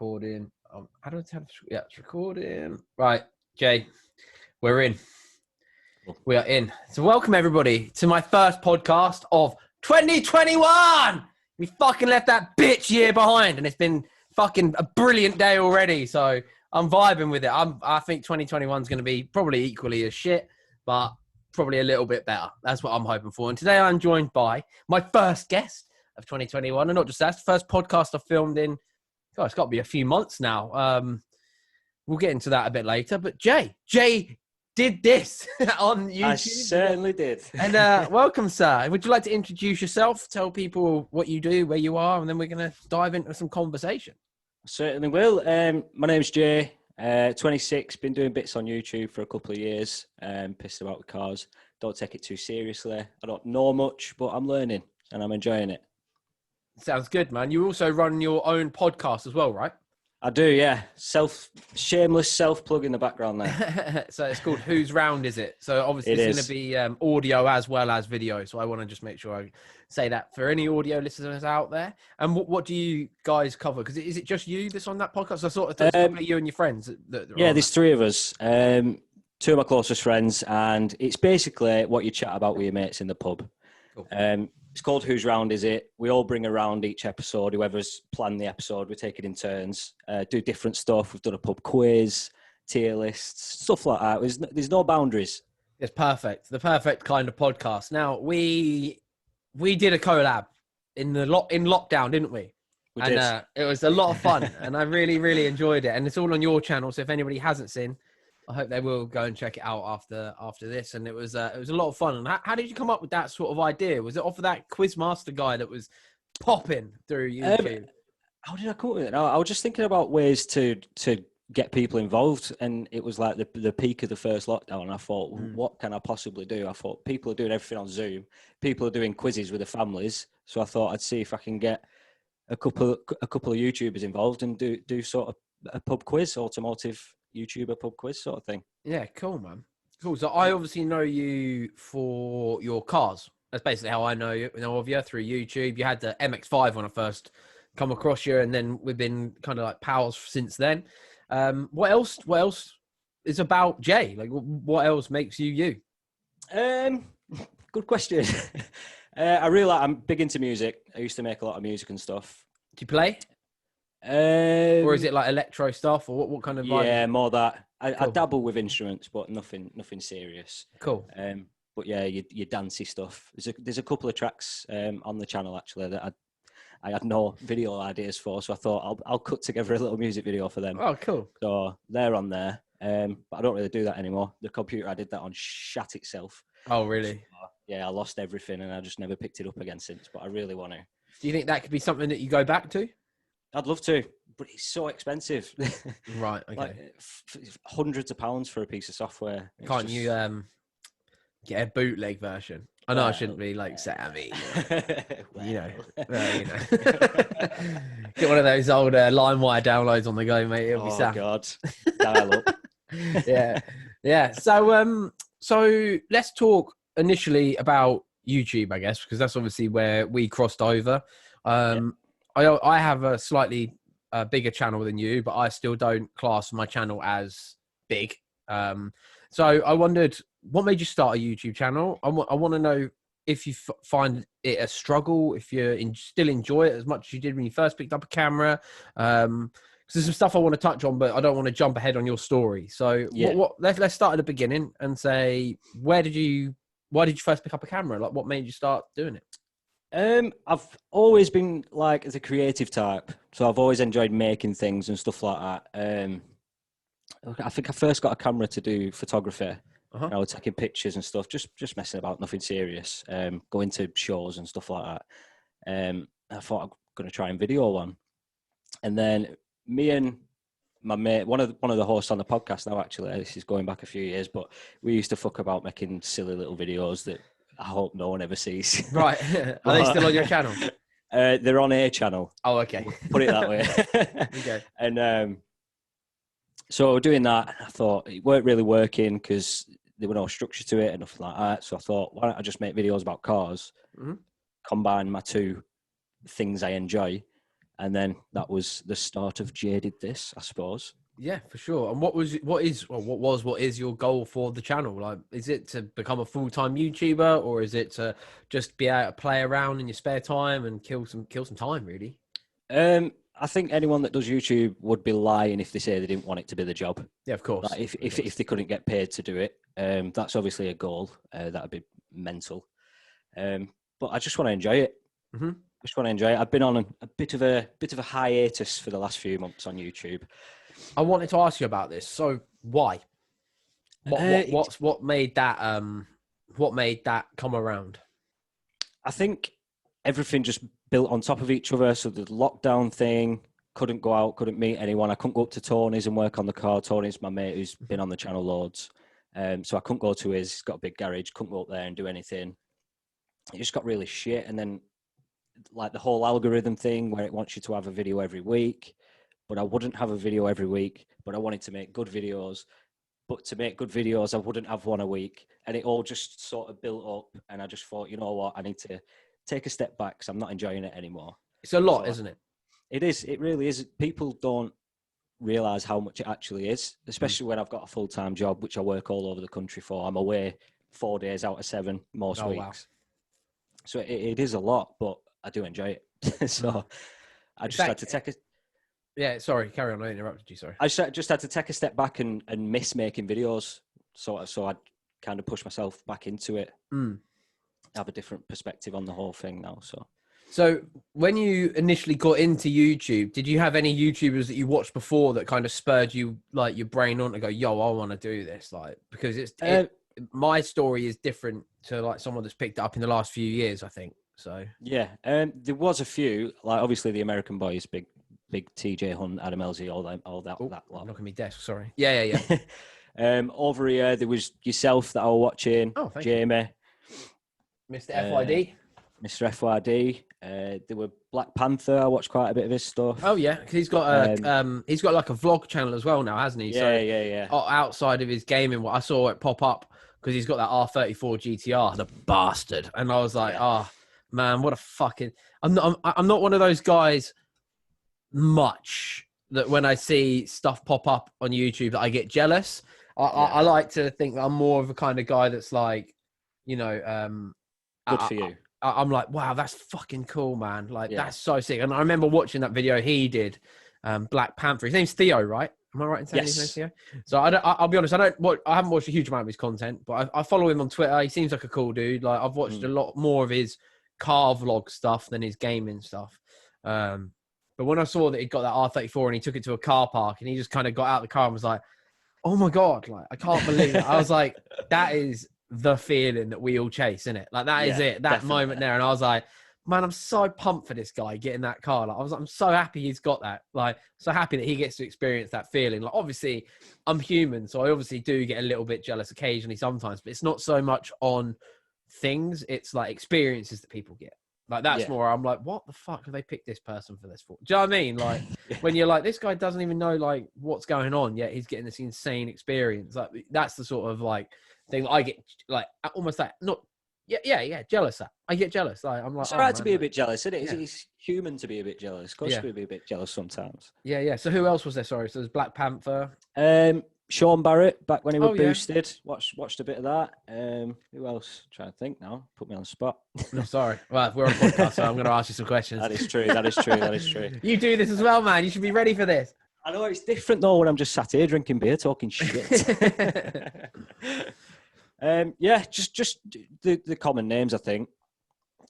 recording. I don't have. Yeah, it's recording. Right, Jay, we're in. We are in. So welcome everybody to my first podcast of 2021. We fucking left that bitch year behind, and it's been fucking a brilliant day already. So I'm vibing with it. I think 2021 is going to be probably equally as shit, but probably a little bit better. That's what I'm hoping for. And today I'm joined by my first guest of 2021, and not just that, it's the first podcast I filmed in. God, it's got to be a few months now. We'll get into that a bit later. But Jay did this on YouTube. I certainly did. And welcome, sir. Would you like to introduce yourself? Tell people what you do, where you are, and then we're going to dive into some conversation. Certainly will. My name's Jay. 26. Been doing bits on YouTube for a couple of years. Pissed about with cars. Don't take it too seriously. I don't know much, but I'm learning and I'm enjoying it. Sounds good, man. You also run your own podcast as well, right? I do, yeah. Shameless self-plug in the background there. So it's called Whose Round Is It? So obviously it's going to be audio as well as video. So I want to just make sure I say that for any audio listeners out there. And what do you guys cover? Because is it just you that's on that podcast? I thought it's probably you and your friends. Yeah, there's three of us. Two of my closest friends. And it's basically what you chat about with your mates in the pub. Cool. It's called Whose Round Is It? We all bring around each episode. Whoever's planned the episode, we take it in turns, do different stuff. We've done a pub quiz, tier lists, stuff like that. There's no boundaries. It's perfect. The perfect kind of podcast. Now, we did a collab in lockdown, didn't we? We did. It was a lot of fun, and I really, really enjoyed it. And it's all on your channel, so if anybody hasn't seen, I hope they will go and check it out after this. And it was a lot of fun. And how did you come up with that sort of idea? Was it off of that Quizmaster guy that was popping through YouTube? How did I come up with it? I was just thinking about ways to get people involved, and it was like the peak of the first lockdown. And I thought, what can I possibly do? I thought people are doing everything on Zoom. People are doing quizzes with their families. So I thought I'd see if I can get a couple of YouTubers involved and do sort of a pub quiz, automotive YouTuber pub quiz sort of thing. Yeah, cool, man. Cool. So I obviously know you for your cars. That's basically how I know of you, through YouTube. You had the MX-5 when I first come across you, and then we've been kind of like pals since then. What else is about Jay? Like, what else makes you you? Good question. I'm big into music. I used to make a lot of music and stuff. Do you play? Or is it like electro stuff, or what kind of vibe? Yeah, more that. Cool. I dabble with instruments, but nothing serious. Cool. But yeah, your dancey stuff. There's a couple of tracks on the channel actually that I had no video ideas for, so I thought I'll cut together a little music video for them. Oh, cool. So they're on there. But I don't really do that anymore. The computer I did that on shat itself. Oh, really? So, yeah, I lost everything and I just never picked it up again since. But I really want to. Do you think that could be something that you go back to? I'd love to, but it's so expensive. Right, okay. Like hundreds of pounds for a piece of software. Can't you get a bootleg version? I know I shouldn't be like Sammy. You know. Get one of those old LimeWire downloads on the go, mate. It'll be sound. Oh God, dial up. Yeah. So let's talk initially about YouTube, I guess, because that's obviously where we crossed over. I have a slightly bigger channel than you, but I still don't class my channel as big. So I wondered, what made you start a YouTube channel? I want to know if you find it a struggle, if you still enjoy it as much as you did when you first picked up a camera. Because there's some stuff I want to touch on, but I don't want to jump ahead on your story. So let's start at the beginning and say, why did you first pick up a camera? Like, what made you start doing it? I've always been like the creative type, so I've always enjoyed making things and stuff like that. I think I first got a camera to do photography. I was taking pictures and stuff, just messing about, nothing serious. Going to shows and stuff like that. I thought I'm going to try and video one, and then me and my mate, one of the hosts on the podcast now, actually, this is going back a few years, but we used to fuck about making silly little videos that I hope no one ever sees. Right. Are they still on your channel? They're on a channel. Oh, okay. Put it that way. Okay. And so doing that, I thought it weren't really working because there were no structure to it and nothing like that. So I thought, why don't I just make videos about cars, combine my two things I enjoy, And then that was the start of Jaded This, I suppose. Yeah, for sure. And what is your goal for the channel? Like, is it to become a full-time YouTuber, or is it to just be able to play around in your spare time and kill some time, really? I think anyone that does YouTube would be lying if they say they didn't want it to be the job. Yeah, of course. Like if they couldn't get paid to do it, that's obviously a goal. That would be mental. But I just want to enjoy it. Mm-hmm. I just want to enjoy it. I've been on a bit of a hiatus for the last few months on YouTube. I wanted to ask you about this. So why? What made that come around? I think everything just built on top of each other. So the lockdown thing, couldn't go out, couldn't meet anyone. I couldn't go up to Tony's and work on the car. Tony's my mate who's been on the channel loads. So I couldn't go to his. He's got a big garage. Couldn't go up there and do anything. It just got really shit. And then like the whole algorithm thing where it wants you to have a video every week. But I wouldn't have a video every week, but I wanted to make good videos. But to make good videos, I wouldn't have one a week. And it all just sort of built up. And I just thought, you know what, I need to take a step back because I'm not enjoying it anymore. It's a lot, isn't it? It is. It really is. People don't realise how much it actually is, especially when I've got a full-time job, which I work all over the country for. I'm away 4 days out of 7 most weeks. Wow. So it is a lot, but I do enjoy it. So I just had to take a... Yeah, sorry, carry on. I interrupted you, sorry. I just had to take a step back and miss making videos. So I'd kind of push myself back into it. Have a different perspective on the whole thing now. So when you initially got into YouTube, did you have any YouTubers that you watched before that kind of spurred you, like your brain on to go, yo, I want to do this? Like, because my story is different to like someone that's picked it up in the last few years, I think. So yeah, there was a few, like obviously the American Boys, big TJ Hunt, Adam Elsie, all that lot. Knocking me desk, sorry. Yeah. Over here, there was yourself that I was watching. Oh, thank Jamie. You. Mr. FYD. Mr. FYD. There were Black Panther. I watched quite a bit of his stuff. Oh yeah, because he's got like a vlog channel as well now, hasn't he? Yeah. Outside of his gaming, I saw it pop up because he's got that R34 GTR, the bastard, and I was like, oh man, what a fucking. I'm not one of those guys. Much that when I see stuff pop up on YouTube that I get jealous. I like to think that I'm more of a kind of guy that's like, you know, good for you. I'm like, wow, that's fucking cool, man. Like that's so sick. And I remember watching that video he did, Black Panther. His name's Theo, right? Am I right in saying his name's Theo? So I'll be honest, I haven't watched a huge amount of his content, but I follow him on Twitter. He seems like a cool dude. Like I've watched a lot more of his car vlog stuff than his gaming stuff. But when I saw that he got that R34 and he took it to a car park and he just kind of got out of the car and was like, oh my God, like, I can't believe it. I was like, that is the feeling that we all chase, isn't it? Like, that is it, that definitely. Moment there. And I was like, man, I'm so pumped for this guy getting that car. Like, I'm so happy he's got that. Like, so happy that he gets to experience that feeling. Like, obviously, I'm human, so I obviously do get a little bit jealous occasionally sometimes, but it's not so much on things. It's like experiences that people get. Like, that's more, I'm like, what the fuck have they picked this person for this for? Do you know what I mean? Like, when you're like, this guy doesn't even know, like, what's going on, yet he's getting this insane experience. Like, that's the sort of, like, thing that I get, like, almost like, not, jealous at. I get jealous. Like, I'm like, it's all right to be a bit jealous, isn't it? It's human to be a bit jealous. Of course, you could be a bit jealous sometimes. Yeah. So who else was there? Sorry. So there's Black Panther. Sean Barrett, back when he was boosted. Watched a bit of that. Who else? I'm trying to think now. Put me on the spot. No, sorry. Well, we're on a podcast, so I'm going to ask you some questions. That is true. You do this as well, man. You should be ready for this. I know it's different though when I'm just sat here drinking beer, talking shit. Just the common names, I think.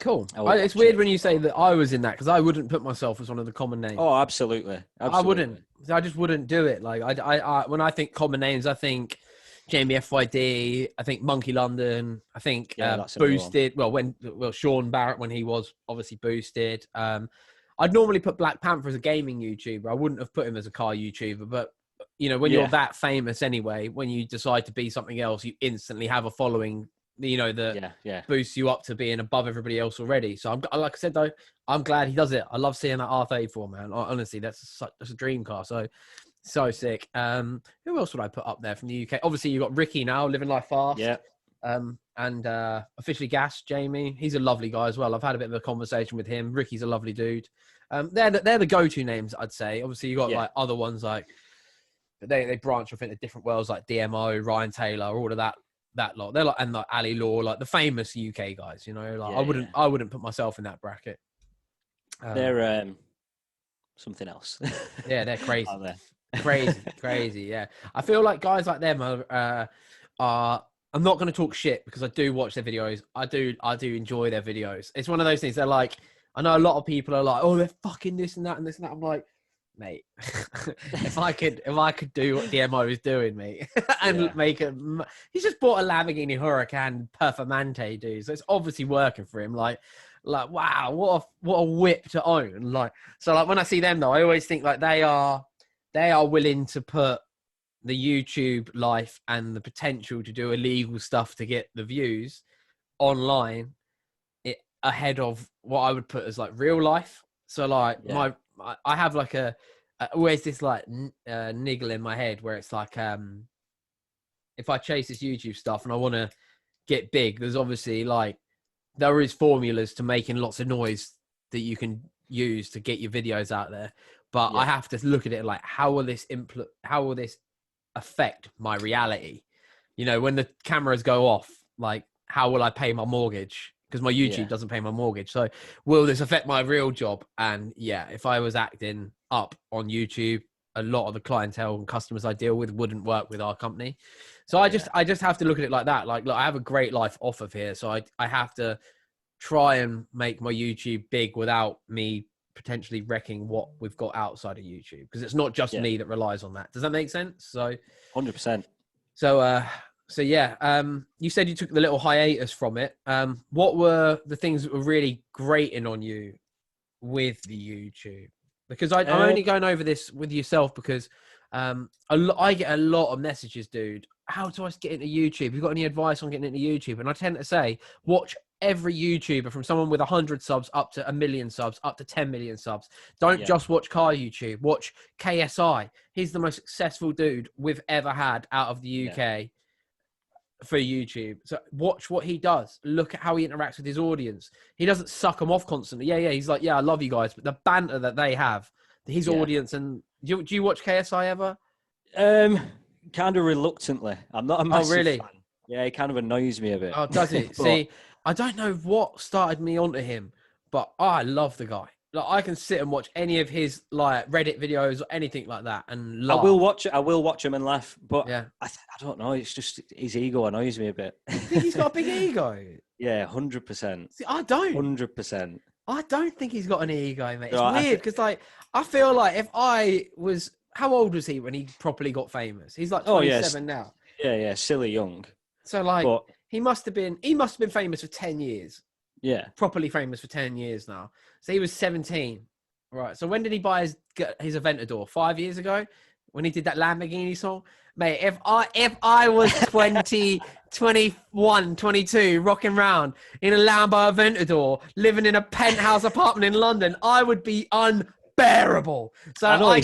Cool. It's weird when you say that I was in that because I wouldn't put myself as one of the common names. Oh, absolutely. I wouldn't. I just wouldn't do it. Like I when I think common names, I think Jamie FYD. I think Monkey London. I think Boosted. Well, Sean Barrett when he was obviously boosted. I'd normally put Black Panther as a gaming YouTuber. I wouldn't have put him as a car YouTuber. But you know, when you're that famous anyway, when you decide to be something else, you instantly have a following. You know, that boosts you up to being above everybody else already. So I'm like I said though, I'm glad he does it. I love seeing that R34, man. Honestly, that's a dream car. So sick. Who else would I put up there from the UK? Obviously, you got Ricky now, Living Life Fast. Yeah. And Officially Gas, Jamie. He's a lovely guy as well. I've had a bit of a conversation with him. Ricky's a lovely dude. They're the go-to names, I'd say. Obviously, you got Yeah. like other ones like they branch off into different worlds like DMO, Ryan Taylor, all of that lot. They're like, and like Ali Law, like the famous UK guys. You know, like I wouldn't put myself in that bracket. They're something else. Yeah, they're crazy. Are they? crazy. Yeah, I feel like guys like them are. I'm not going to talk shit because I do watch their videos. I do enjoy their videos. It's one of those things. They're like, I know a lot of people are like, oh, they're fucking this and that and this and that. I'm like, mate, if I could do what DMO is doing, mate, and make a, he's just bought a Lamborghini Huracan Performante, dude. So it's obviously working for him. Like wow, what a whip to own. Like, so like when I see them though, I always think like they are willing to put the YouTube life and the potential to do illegal stuff to get the views online it ahead of what I would put as like real life. So like I have like always this like niggle in my head where it's like if I chase this YouTube stuff and I want to get big, there's obviously like there is formulas to making lots of noise that you can use to get your videos out there, but I have to look at it like how will this affect my reality? You know, when the cameras go off, like how will I pay my mortgage? Because my YouTube doesn't pay my mortgage. So will this affect my real job? And if I was acting up on YouTube, a lot of the clientele and customers I deal with wouldn't work with our company. So I just have to look at it like that. Like, look, I have a great life off of here. So I have to try and make my YouTube big without me potentially wrecking what we've got outside of YouTube. Because it's not just me that relies on that. Does that make sense? So 100%. So yeah, you said you took the little hiatus from it. What were the things that were really grating on you with the YouTube? Because I'm only going over this with yourself because I get a lot of messages, dude. How do I get into YouTube? You got any advice on getting into YouTube? And I tend to say, watch every YouTuber from someone with 100 subs up to 1 million subs, up to 10 million subs. Don't just watch car YouTube. Watch KSI. He's the most successful dude we've ever had out of the UK. For YouTube. So watch what he does. Look at how he interacts with his audience. He doesn't suck them off constantly. He's like, I love you guys. But the banter that they have, his audience, and do you watch KSI ever? Kind of reluctantly. I'm not a massive fan. Yeah, he kind of annoys me a bit. Oh, does it? See, I don't know what started me onto him, but I love the guy. Like, I can sit and watch any of his like Reddit videos or anything like that and laugh. I will watch him and laugh, but I don't know. It's just his ego annoys me a bit. You think he's got a big ego? Yeah, 100%. See, I don't. 100%. I don't think he's got an ego, mate. It's weird because like I feel like if I was, how old was he when he properly got famous? He's like 27 now. Yeah, silly young. So like he must have been famous for 10 years. Yeah. Properly famous for 10 years now. So he was 17. Right. So when did he buy his Aventador? 5 years ago? When he did that Lamborghini song? Mate, if I was 20, 21, 22, rocking around in a Lambo Aventador, living in a penthouse apartment in London, I would be unbearable. So I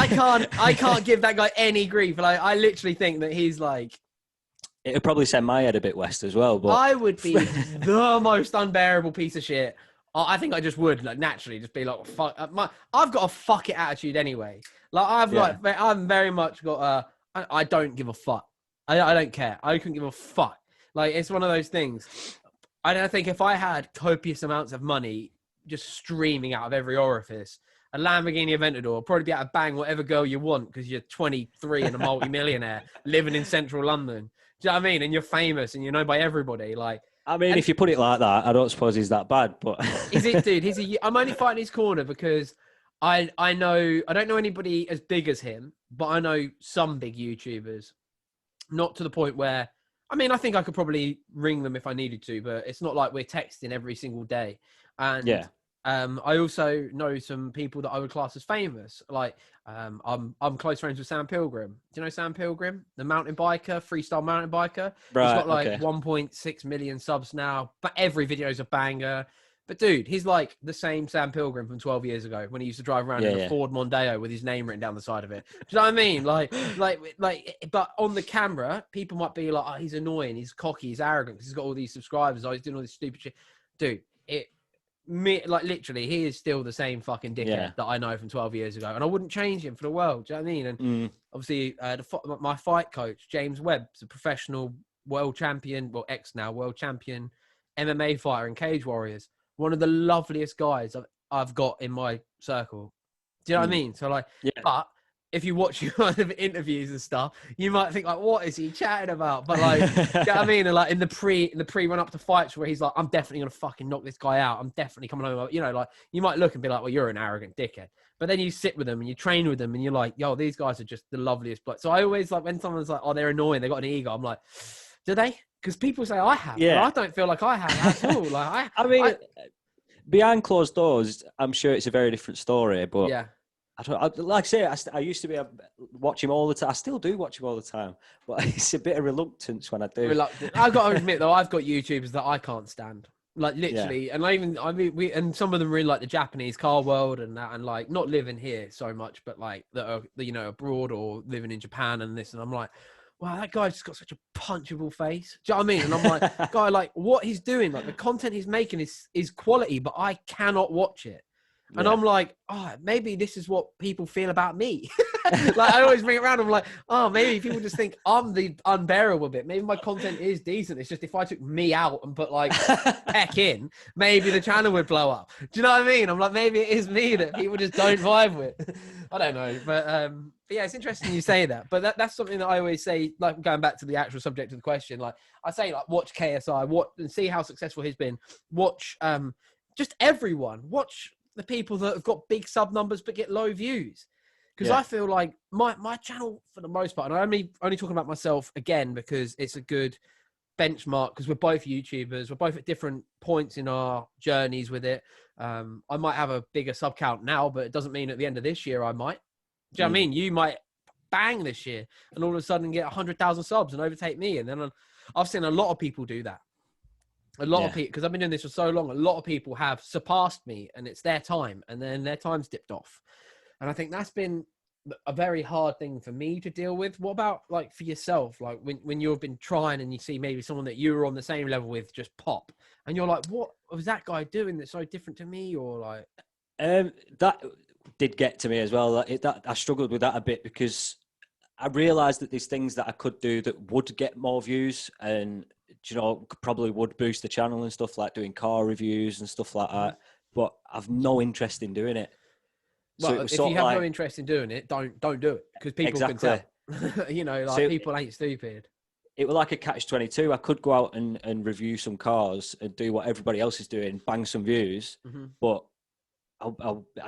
can't give that guy any grief. Like, I literally think that he's like, it would probably send my head a bit west as well. But I would be the most unbearable piece of shit. I think I just would like naturally just be like, fuck. I've got a fuck it attitude anyway. Like I've very much got I don't give a fuck. I don't care. I couldn't give a fuck. Like it's one of those things. I don't think if I had copious amounts of money just streaming out of every orifice, a Lamborghini Aventador would probably be able to bang whatever girl you want because you're 23 and a multi-millionaire living in central London. Do you know what I mean? And you're famous and you're known by everybody. Like, I mean, if you put it like that, I don't suppose he's that bad. But is it, dude? I'm only fighting his corner because I don't know anybody as big as him, but I know some big YouTubers. Not to the point where, I mean, I think I could probably ring them if I needed to, but it's not like we're texting every single day. And I also know some people that I would class as famous. Like, I'm close friends with Sam Pilgrim. Do you know Sam Pilgrim, the mountain biker, freestyle mountain biker? Right, he's got like 1.6 million subs now, but every video is a banger. But dude, he's like the same Sam Pilgrim from 12 years ago when he used to drive around in a Ford Mondeo with his name written down the side of it. Do you know what I mean? Like, but on the camera, people might be like, oh, he's annoying, he's cocky, he's arrogant because he's got all these subscribers, oh, he's doing all this stupid shit. Dude, like literally, he is still the same fucking dickhead that I know from 12 years ago, and I wouldn't change him for the world. Do you know what I mean? And obviously, my fight coach, James Webb, is a professional world champion, well, ex now world champion MMA fighter in Cage Warriors. One of the loveliest guys I've got in my circle. Do you know what I mean? So like, but if you watch kind of interviews and stuff, you might think like, what is he chatting about? But like, do you know what I mean? And like in the pre run up to fights where he's like, I'm definitely going to fucking knock this guy out. I'm definitely coming home. You know, like you might look and be like, well, you're an arrogant dickhead. But then you sit with them and you train with them and you're like, yo, these guys are just the loveliest. So I always like when someone's like, oh, they're annoying, they got an ego. I'm like, do they? Because people say I have. Yeah. But I don't feel like I have at all. Like I mean, behind closed doors, I'm sure it's a very different story. But yeah. Like I say, I used to watch him all the time. I still do watch him all the time, but it's a bit of reluctance when I do. I've got to admit though, I've got YouTubers that I can't stand, like literally, and and some of them really like the Japanese car world and that, and like not living here so much, but like that are, you know, abroad or living in Japan and this, and I'm like, wow, that guy's just got such a punchable face. Do you know what I mean? And I'm like, guy, like what he's doing, like the content he's making is quality, but I cannot watch it. And I'm like, oh, maybe this is what people feel about me. Like I always bring it around. I'm like, oh, maybe people just think I'm the unbearable bit. Maybe my content is decent. It's just if I took me out and put like Peck in, maybe the channel would blow up. Do you know what I mean? I'm like, maybe it is me that people just don't vibe with. I don't know. But yeah, it's interesting you say that. But that's something that I always say, like going back to the actual subject of the question, like I say, like watch KSI, and see how successful he's been. Watch just everyone. Watch the people that have got big sub numbers but get low views, because I feel like my channel for the most part, and I'm only talking about myself again because it's a good benchmark, because we're both YouTubers, we're both at different points in our journeys with it. I might have a bigger sub count now, but it doesn't mean at the end of this year I might. Do you know what I mean? You might bang this year and all of a sudden get 100,000 subs and overtake me, and then I've seen a lot of people do that. A lot of people, because I've been doing this for so long, a lot of people have surpassed me and it's their time, and then their time's dipped off. And I think that's been a very hard thing for me to deal with. What about like for yourself? Like when you've been trying and you see maybe someone that you were on the same level with just pop, and you're like, what was that guy doing that's so different to me? Or like, that did get to me as well. That I struggled with that a bit, because I realized that there's things that I could do that would get more views and, you know, probably would boost the channel and stuff, like doing car reviews and stuff like that. But I've no interest in doing it. Well, if you have no interest in doing it, don't do it, because people can tell. You know, like people ain't stupid. It was like a catch-22. I could go out and review some cars and do what everybody else is doing, bang some views, but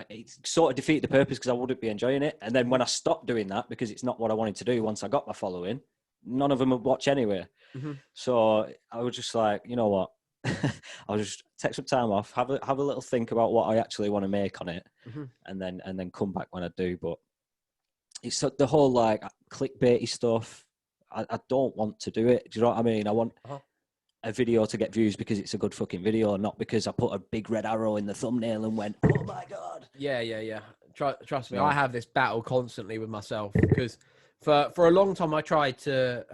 it sort of defeated the purpose, because I wouldn't be enjoying it. And then when I stopped doing that, because it's not what I wanted to do once I got my following, none of them would watch anyway. So I was just like, you know what? I'll just take some time off, have a little think about what I actually want to make on it, and then come back when I do. But it's the whole like clickbaity stuff. I don't want to do it. Do you know what I mean? I want a video to get views because it's a good fucking video, not because I put a big red arrow in the thumbnail and went, oh my God. Yeah. Trust me, I have this battle constantly with myself, because for a long time I tried to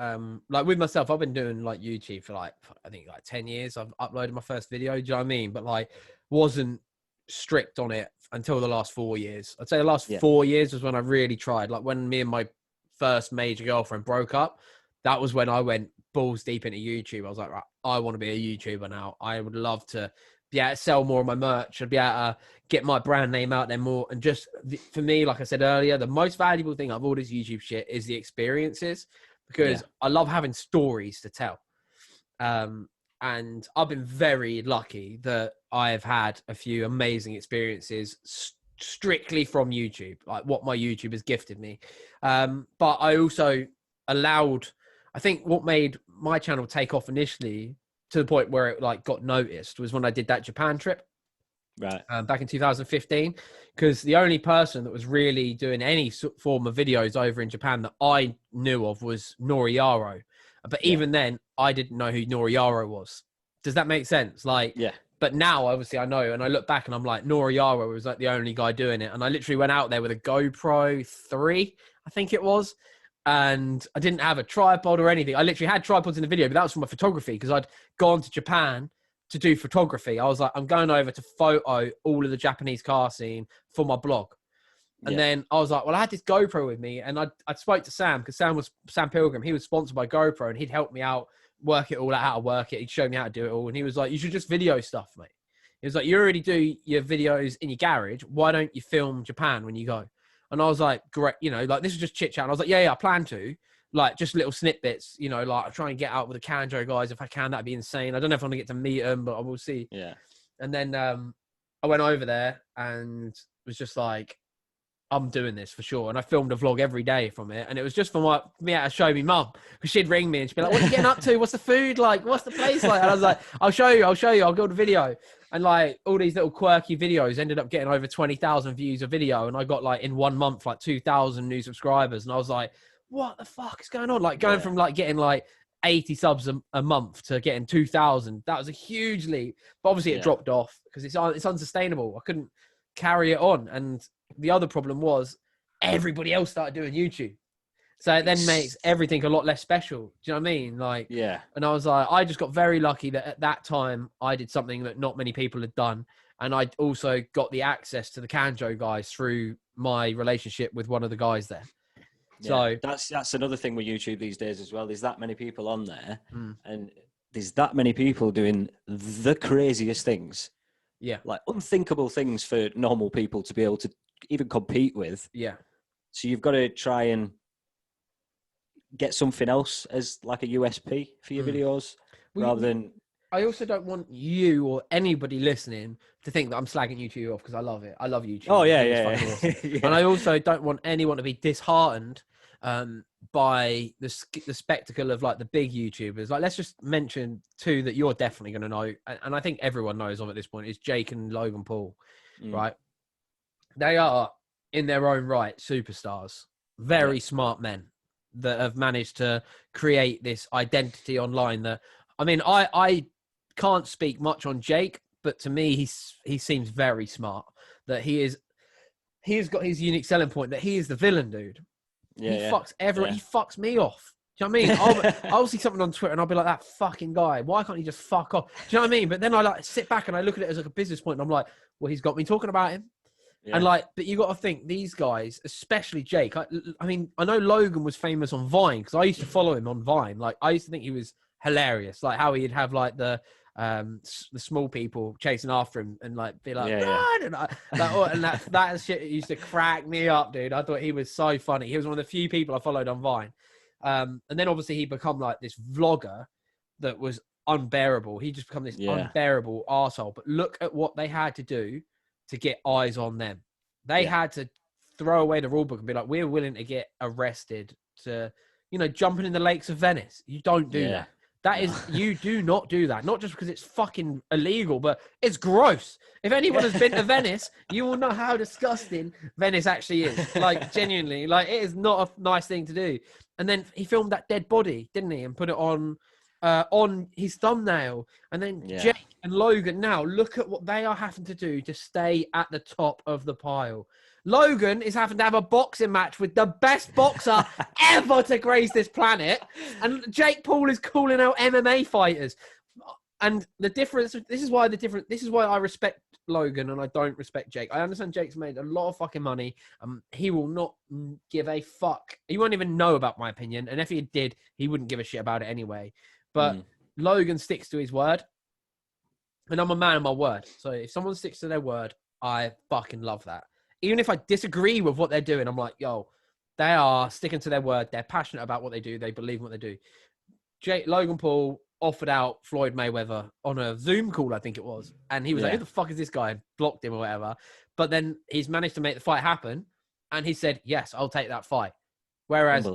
like with myself, I've been doing like YouTube for like I think like 10 years. I've uploaded my first video, do you know what I mean? But like wasn't strict on it until the last 4 years. I'd say the last 4 years was when I really tried. Like when me and my first major girlfriend broke up, that was when I went balls deep into YouTube. I was like, right, I want to be a YouTuber now. I would love to be able to sell more of my merch. I'd be able to get my brand name out there more. And just for me, like I said earlier, the most valuable thing of all this YouTube shit is the experiences, because I love having stories to tell. And I've been very lucky that I've had a few amazing experiences strictly from YouTube, like what my YouTube has gifted me. But I also I think what made my channel take off initially to the point where it like got noticed was when I did that Japan trip. Right. Back in 2015, because the only person that was really doing any form of videos over in Japan that I knew of was Noriyaro. But even then, I didn't know who Noriyaro was. Does that make sense? Like, but now obviously I know, and I look back and I'm like, Noriyaro was like the only guy doing it. And I literally went out there with a GoPro 3, I think it was. And I didn't have a tripod or anything. I literally had tripods in the video, but that was for my photography, because I'd gone to Japan to do photography. I was like, I'm going over to photo all of the Japanese car scene for my blog. And then I was like, well, I had this GoPro with me, and I spoke to Sam, because Sam Pilgrim. He was sponsored by GoPro, and he'd help me out, work it all out, how to work it. He'd show me how to do it all. And he was like, you should just video stuff, mate. He was like, you already do your videos in your garage. Why don't you film Japan when you go? And I was like, great. You know, like, this is just chit chat. And I was like, yeah, I plan to. Like, just little snippets, you know, like, I try and get out with the Kanjo guys if I can. That'd be insane. I don't know if I'm going to get to meet them, but I will see. Yeah. And then I went over there and was just like, I'm doing this for sure. And I filmed a vlog every day from it. And it was just for me to show me mum, because she'd ring me and she'd be like, what are you getting up to? What's the food like? What's the place like? And I was like, I'll show you. I'll go to video. And like, all these little quirky videos ended up getting over 20,000 views a video. And I got like, in 1 month, like 2,000 new subscribers. And I was like, what the fuck is going on? Like, going from like getting like 80 subs a month to getting 2,000. That was a huge leap. But obviously it dropped off because it's unsustainable. I couldn't carry it on. And the other problem was everybody else started doing YouTube. So it then makes everything a lot less special. Do you know what I mean? Like, and I was like, I just got very lucky that at that time I did something that not many people had done. And I also got the access to the Kanjo guys through my relationship with one of the guys there. So that's another thing with YouTube these days as well. There's that many people on there, and there's that many people doing the craziest things. Yeah, like unthinkable things for normal people to be able to even compete with. Yeah. So you've got to try and get something else as like a USP for your videos, rather than. I also don't want you or anybody listening to think that I'm slagging YouTube off, because I love it. I love YouTube. Oh yeah, awesome. And I also don't want anyone to be disheartened by the spectacle of like the big YouTubers. Like, let's just mention two that you're definitely going to know, and I think everyone knows of at this point, is Jake and Logan Paul. Right? They are in their own right superstars, very smart men that have managed to create this identity online. That, I mean, I can't speak much on Jake, but to me, he seems very smart. That he has got his unique selling point, that he is the villain, dude. He fucks everyone. He fucks me off. Do you know what I mean? I'll see something on Twitter and I'll be like, that fucking guy, why can't he just fuck off? Do you know what I mean? But then I like sit back and I look at it as like a business point, and I'm like, well, he's got me talking about him. And like, but you got to think, these guys, especially Jake. I mean, I know Logan was famous on Vine because I used to follow him on Vine. Like, I used to think he was hilarious. Like how he'd have like the small people chasing after him and like be like, and that shit used to crack me up, dude. I thought he was so funny. He was one of the few people I followed on Vine. And then obviously he become like this vlogger that was unbearable. He just become this unbearable arsehole. But look at what they had to do to get eyes on them. They had to throw away the rule book and be like, we're willing to get arrested to, you know, jumping in the lakes of Venice. You don't do that. That is, you do not do that. Not just because it's fucking illegal, but it's gross. If anyone has been to Venice, you will know how disgusting Venice actually is. Like, genuinely, like, it is not a nice thing to do. And then he filmed that dead body, didn't he? And put it on his thumbnail. And then Jake and Logan, now look at what they are having to do to stay at the top of the pile. Logan is having to have a boxing match with the best boxer ever to grace this planet. And Jake Paul is calling out MMA fighters. And the difference, this is why I respect Logan and I don't respect Jake. I understand Jake's made a lot of fucking money. He will not give a fuck. He won't even know about my opinion. And if he did, he wouldn't give a shit about it anyway. But Logan sticks to his word. And I'm a man of my word. So if someone sticks to their word, I fucking love that. Even if I disagree with what they're doing, I'm like, yo, they are sticking to their word. They're passionate about what they do. They believe in what they do. Logan Paul offered out Floyd Mayweather on a Zoom call, I think it was. And he was like, who the fuck is this guy? And blocked him or whatever. But then he's managed to make the fight happen. And he said, yes, I'll take that fight. Whereas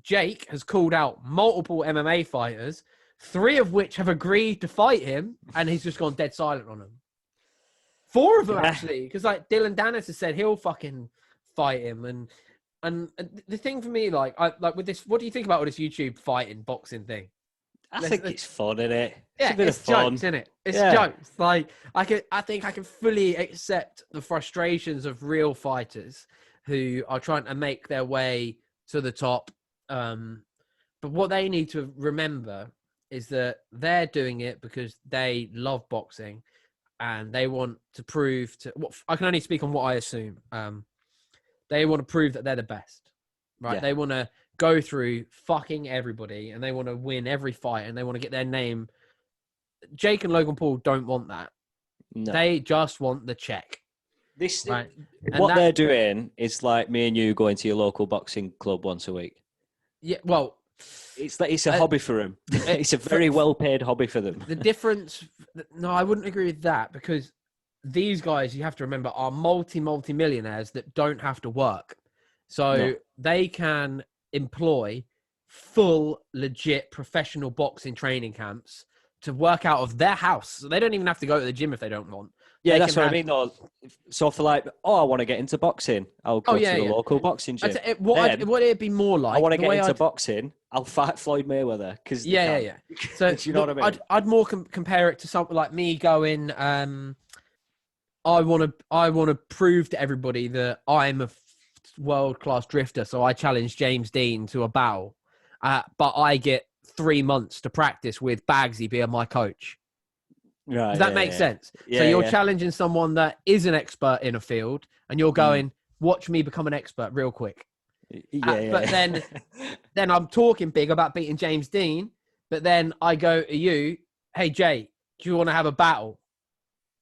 Jake has called out multiple MMA fighters, 3 of which have agreed to fight him. And he's just gone dead silent on them. 4 of them, actually, because like Dylan Dennis has said he'll fucking fight him, and the thing for me, like with this, what do you think about all this YouTube fighting boxing thing? I think it's fun, isn't it? Yeah, it's jokes, isn't it? It's jokes. Like I think I can fully accept the frustrations of real fighters who are trying to make their way to the top. But what they need to remember is that they're doing it because they love boxing and they want to prove to what I can only speak on what I assume. They want to prove that they're the best, right? Yeah. They want to go through fucking everybody and they want to win every fight and they want to get their name. Jake and Logan Paul don't want that. No. They just want the check. Right? What they're doing is like me and you going to your local boxing club once a week. Yeah, well, it's a hobby for them. It's a very well-paid hobby for them. The difference, no, I wouldn't agree with that because these guys, you have to remember, are multi-millionaires that don't have to work. So they can employ full, legit professional boxing training camps to work out of their house. So they don't even have to go to the gym if they don't want. Yeah, that's what I mean. Though. So for like, I want to get into boxing, I'll go to the local boxing gym. What would it be more like? I want to get into boxing, I'll fight Floyd Mayweather. Yeah. So you know what I mean? I'd more compare it to something like me going, I want to prove to everybody that I'm a world-class drifter. So I challenge James Dean to a battle, but I get 3 months to practice with Bagsy being my coach. Right, Does that make sense? Yeah, so you're challenging someone that is an expert in a field and you're going, watch me become an expert real quick. But then I'm talking big about beating James Dean, but then I go to you, hey, Jay, do you want to have a battle?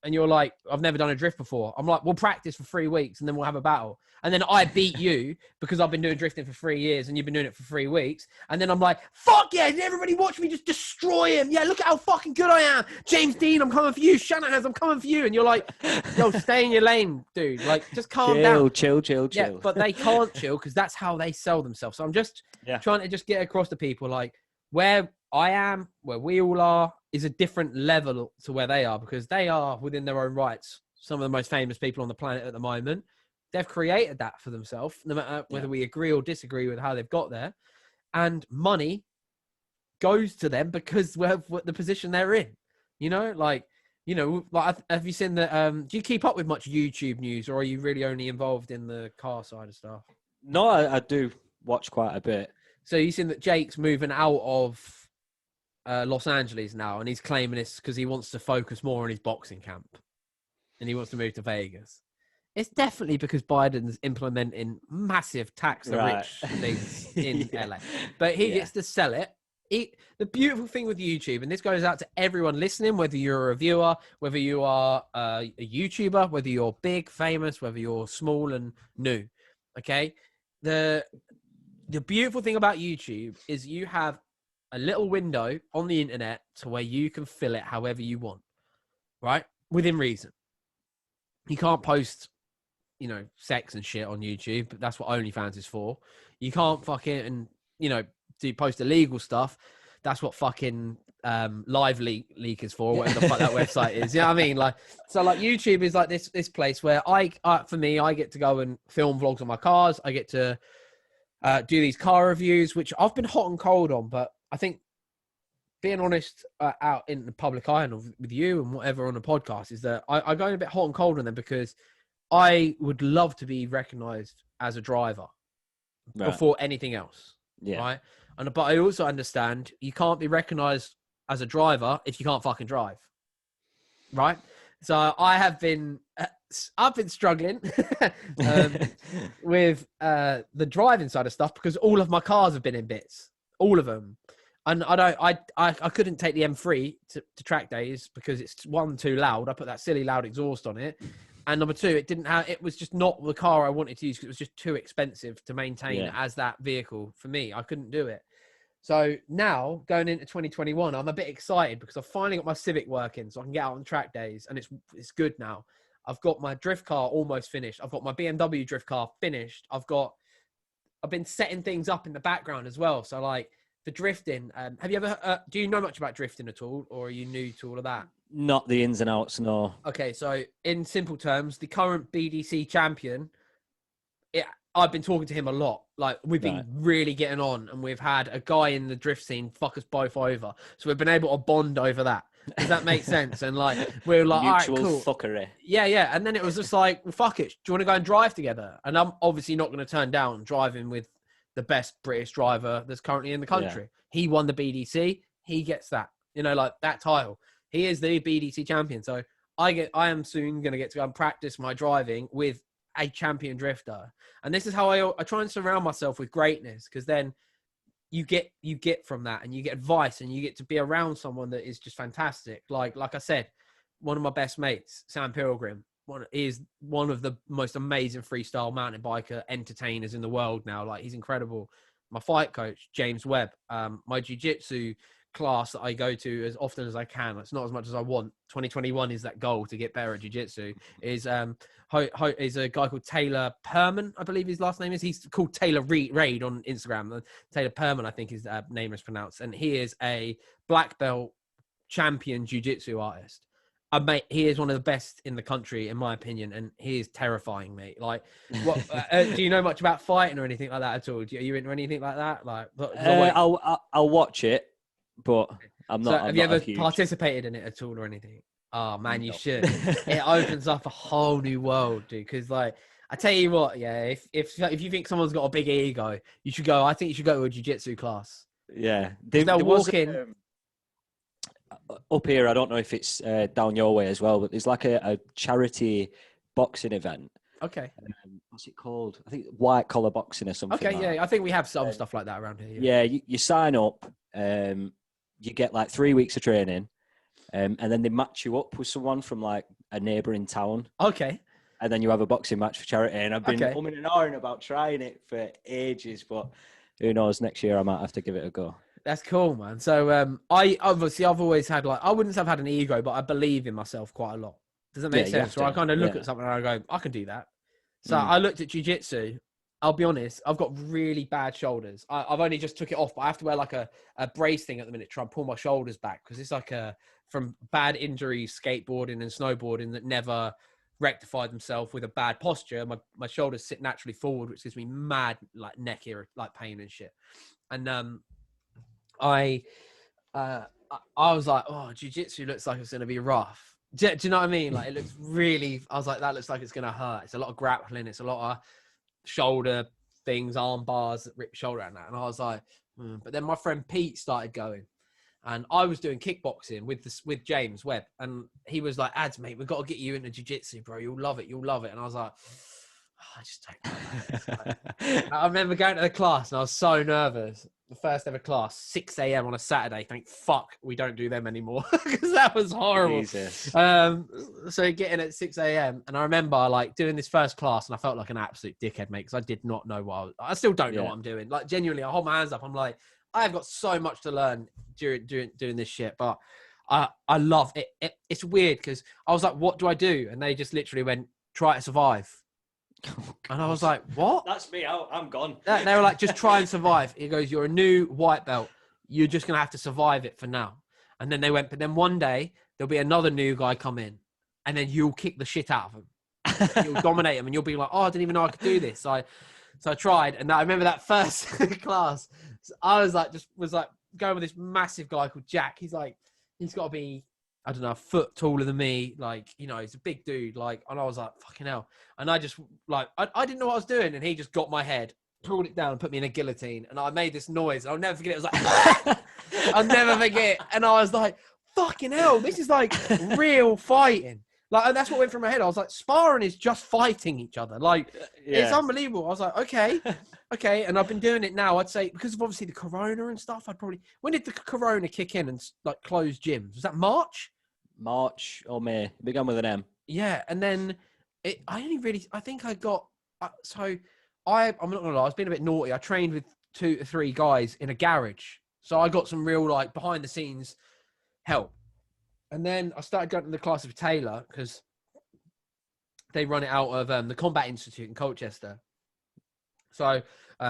And you're like, I've never done a drift before. I'm like, we'll practice for 3 weeks and then we'll have a battle. And then I beat you because I've been doing drifting for 3 years and you've been doing it for 3 weeks. And then I'm like, fuck yeah, everybody watch me just destroy him. Yeah, look at how fucking good I am. James Dean, I'm coming for you. Shanahan's, I'm coming for you. And you're like, yo, stay in your lane, dude. Like, just calm down. Chill. Yeah, but they can't chill because that's how they sell themselves. So I'm just trying to just get across to people like where I am, where we all are, is a different level to where they are because they are within their own rights. Some of the most famous people on the planet at the moment, they've created that for themselves, no matter whether we agree or disagree with how they've got there. And money goes to them because of the position they're in. You know, like have you seen the, do you keep up with much YouTube news or are you really only involved in the car side of stuff? No, I do watch quite a bit. So you've seen that Jake's moving out of Los Angeles now, and he's claiming this because he wants to focus more on his boxing camp, and he wants to move to Vegas. It's definitely because Biden's implementing massive tax-rich things in LA, but he gets to sell it. The beautiful thing with YouTube, and this goes out to everyone listening, whether you're a viewer, whether you are a YouTuber, whether you're big, famous, whether you're small and new, okay? The beautiful thing about YouTube is you have a little window on the internet to where you can fill it however you want, right? Within reason. You can't post, sex and shit on YouTube, but that's what OnlyFans is for. You can't fucking, do post illegal stuff. That's what fucking Live Leak is for, whatever the fuck that website is. You know what I mean? Like, so like YouTube is like this place where for me, I get to go and film vlogs on my cars. I get to do these car reviews, which I've been hot and cold on, but I think being honest out in the public eye and with you and whatever on the podcast is that I go in a bit hot and cold on them because I would love to be recognized as a driver before anything else. Yeah. Right. But I also understand you can't be recognized as a driver if you can't fucking drive. Right. So I've been struggling with the driving side of stuff because all of my cars have been in bits, all of them. And I couldn't take the M3 to track days because it's one, too loud. I put that silly loud exhaust on it. And number two, it was just not the car I wanted to use because it was just too expensive to maintain as that vehicle for me. I couldn't do it. So now going into 2021, I'm a bit excited because I've finally got my Civic working so I can get out on track days and it's good now. I've got my drift car almost finished. I've got my BMW drift car finished. I've been setting things up in the background as well. So like, the drifting, have you ever, do you know much about drifting at all? Or are you new to all of that? Not the ins and outs, no. Okay, so in simple terms, the current BDC champion, I've been talking to him a lot. Like, we've been really getting on, and we've had a guy in the drift scene fuck us both over. So we've been able to bond over that. Does that make sense? And like, we're like, mutual all right, cool. Fuckery. Yeah. And then it was just like, well, fuck it. Do you want to go and drive together? And I'm obviously not going to turn down driving with the best British driver that's currently in the country. Yeah. He won the BDC. he gets that, like that title. He is the BDT champion. So I am soon going to get to go and practice my driving with a champion drifter. And this is how I try and surround myself with greatness, because then you get from that, and you get advice, and you get to be around someone that is just fantastic. Like I said, one of my best mates, Sam Pilgrim, is one of the most amazing freestyle mountain biker entertainers in the world now. Like, he's incredible. My fight coach, James Webb, my jiu-jitsu class that I go to as often as I can. It's not as much as I want. 2021 is that goal to get better at jiu-jitsu. Is a guy called Taylor Perman, I believe his last name is. He's called Taylor Raid on Instagram. Taylor Perman, I think his name is pronounced. And he is a black belt champion jiu-jitsu artist. Mate, he is one of the best in the country, in my opinion, and he is terrifying, mate. Like, what? Do you know much about fighting or anything like that at all? Are you into anything like that? Like, I'll watch it, but I'm not. So have you ever participated in it at all or anything? Oh man, you should. It opens up a whole new world, dude. Because like, I tell you what, yeah, if you think someone's got a big ego, you should go. I think you should go to a jiu-jitsu class. Yeah, they'll walk in. Up here, I don't know if it's down your way as well, but there's like a charity boxing event. Okay. What's it called? I think white collar boxing or something. Okay, like yeah, I think we have some stuff like that around here. Yeah, you sign up, you get like 3 weeks of training, and then they match you up with someone from like a neighbouring town. Okay. And then you have a boxing match for charity. And I've been umming and ahhing about trying it for ages, but who knows? Next year I might have to give it a go. That's cool, man. So I've always had I wouldn't have had an ego, but I believe in myself quite a lot. Does that make sense? So I kind of look at something and I go, I can do that. So I looked at jiu-jitsu. I'll be honest, I've got really bad shoulders. I've only just took it off, but I have to wear like a brace thing at the minute to try and pull my shoulders back, because it's like from bad injuries, skateboarding and snowboarding that never rectified themselves with a bad posture. My shoulders sit naturally forward, which gives me mad like neck like pain and shit. And I was like, oh, jiu-jitsu looks like it's going to be rough. Do you know what I mean? Like, it looks really, I was like, that looks like it's going to hurt. It's a lot of grappling. It's a lot of shoulder things, arm bars that rip shoulder and that. And I was like, But then my friend Pete started going, and I was doing kickboxing with James Webb. And he was like, Ads, mate, we've got to get you into jiu-jitsu, bro. You'll love it. And I was like, I just don't know. I remember going to the class and I was so nervous. The first ever class, 6 a.m. on a Saturday. Thank fuck we don't do them anymore, because that was horrible. Jesus. So getting at 6 a.m. and I remember like doing this first class and I felt like an absolute dickhead, mate, because I did not know what I still don't know what I'm doing. Like, genuinely, I hold my hands up. I'm like, I've got so much to learn during doing this shit, but I love it. It's weird because I was like, what do I do? And they just literally went, try to survive. Oh, and I was like, what? That's me. I'm gone. They were like, just try and survive. He goes, you're a new white belt. You're just going to have to survive it for now. And then they went, but then one day there'll be another new guy come in and then you'll kick the shit out of him. You'll dominate him and you'll be like, oh, I didn't even know I could do this. So I tried. And I remember that first class, I was like going with this massive guy called Jack. He's like, he's got to be, I don't know, a foot taller than me. Like, you know, he's a big dude. Like, and I was like, fucking hell. And I just like, I didn't know what I was doing. And he just got my head, pulled it down and put me in a guillotine. And I made this noise. I'll never forget it. It was like, I'll never forget. And I was like, fucking hell, this is like real fighting. Like, and that's what went through my head. I was like, sparring is just fighting each other. Like, It's unbelievable. I was like, okay. And I've been doing it now, I'd say, because of obviously the corona and stuff. When did the corona kick in and like close gyms? Was that March or May? It began with an M. Yeah. And then I'm not going to lie, I was being a bit naughty. I trained with 2 to 3 guys in a garage. So I got some real like behind the scenes help. And then I started going to the class with Taylor because they run it out of the Combat Institute in Colchester. So,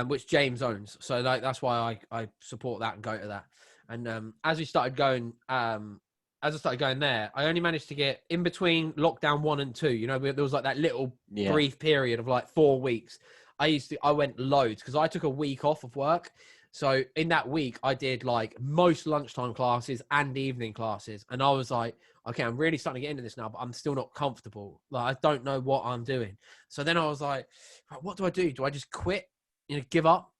which James owns. So like, that's why I support that and go to that. And as I started going there, I only managed to get in between lockdown 1 and 2. You know, there was like that little brief period of like 4 weeks. I went loads because I took a week off of work. So in that week, I did like most lunchtime classes and evening classes. And I was like, okay, I'm really starting to get into this now, but I'm still not comfortable. Like, I don't know what I'm doing. So then I was like, what do I do? Do I just quit? You know, give up?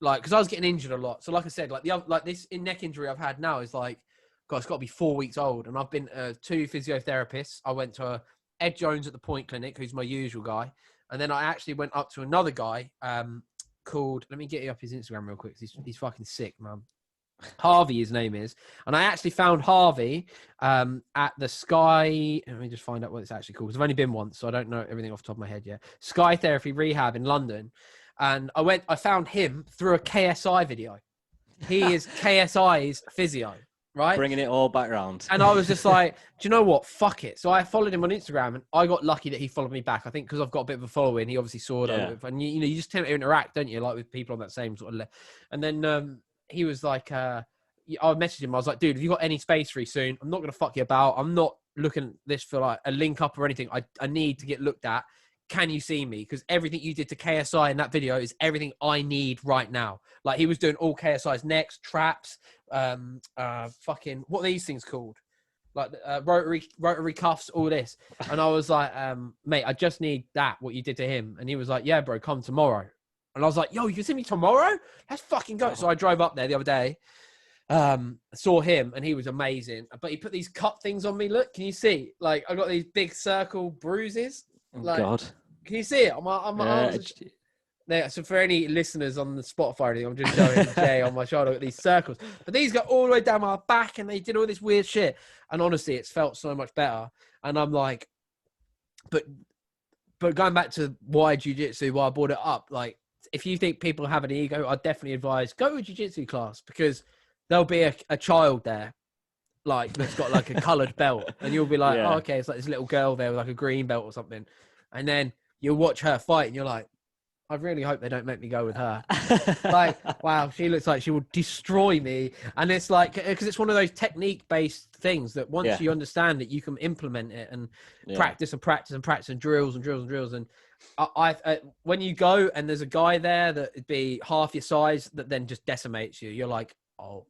like, because I was getting injured a lot. So like I said, like this neck injury I've had now is like, God, it's got to be 4 weeks old. And I've been to 2 physiotherapists. I went to Ed Jones at the Point Clinic, who's my usual guy. And then I actually went up to another guy called, let me get you up his Instagram real quick. He's fucking sick, man. Harvey, his name is. And I actually found Harvey at the Sky. Let me just find out what it's actually called. Because I've only been once, so I don't know everything off the top of my head yet. Sky Therapy Rehab in London. And I found him through a KSI video. He is KSI's physio, right? Bringing it all back around. And I was just like, do you know what? Fuck it. So I followed him on Instagram, and I got lucky that he followed me back. I think because I've got a bit of a following, he obviously saw it. And you just tend to interact, don't you? Like with people on that same sort of And then he was like, I messaged him. I was like, dude, have you got any space free soon? I'm not going to fuck you about. I'm not looking at this for like a link up or anything. I need to get looked at. Can you see me? Because everything you did to KSI in that video is everything I need right now. Like he was doing all KSI's necks, traps, fucking, what are these things called? Like rotary cuffs, all this. And I was like, mate, I just need that, what you did to him. And he was like, yeah, bro, come tomorrow. And I was like, yo, you can see me tomorrow? Let's fucking go. So I drove up there the other day, saw him, and he was amazing. But he put these cut things on me. Look, can you see? Like, I got these big circle bruises. Like, God. Can you see it? On my arms. There, so for any listeners on the Spotify, I'm just showing Jay on my shoulder at these circles. But these go all the way down my back, and they did all this weird shit. And honestly, it's felt so much better. And I'm like, but going back to why jiu-jitsu, why I brought it up, like, if you think people have an ego, I'd definitely advise go to a jiu-jitsu class, because there'll be a child there, like, that's got like a coloured belt, and you'll be like, oh, okay, it's like this little girl there with like a green belt or something. And then you'll watch her fight, and you're like, I really hope they don't make me go with her. Like, wow, she looks like she will destroy me. And it's like, because it's one of those technique-based things that once you understand it, you can implement it and practice and drills. And I when you go and there's a guy there that would be half your size that then just decimates you, you're like, oh,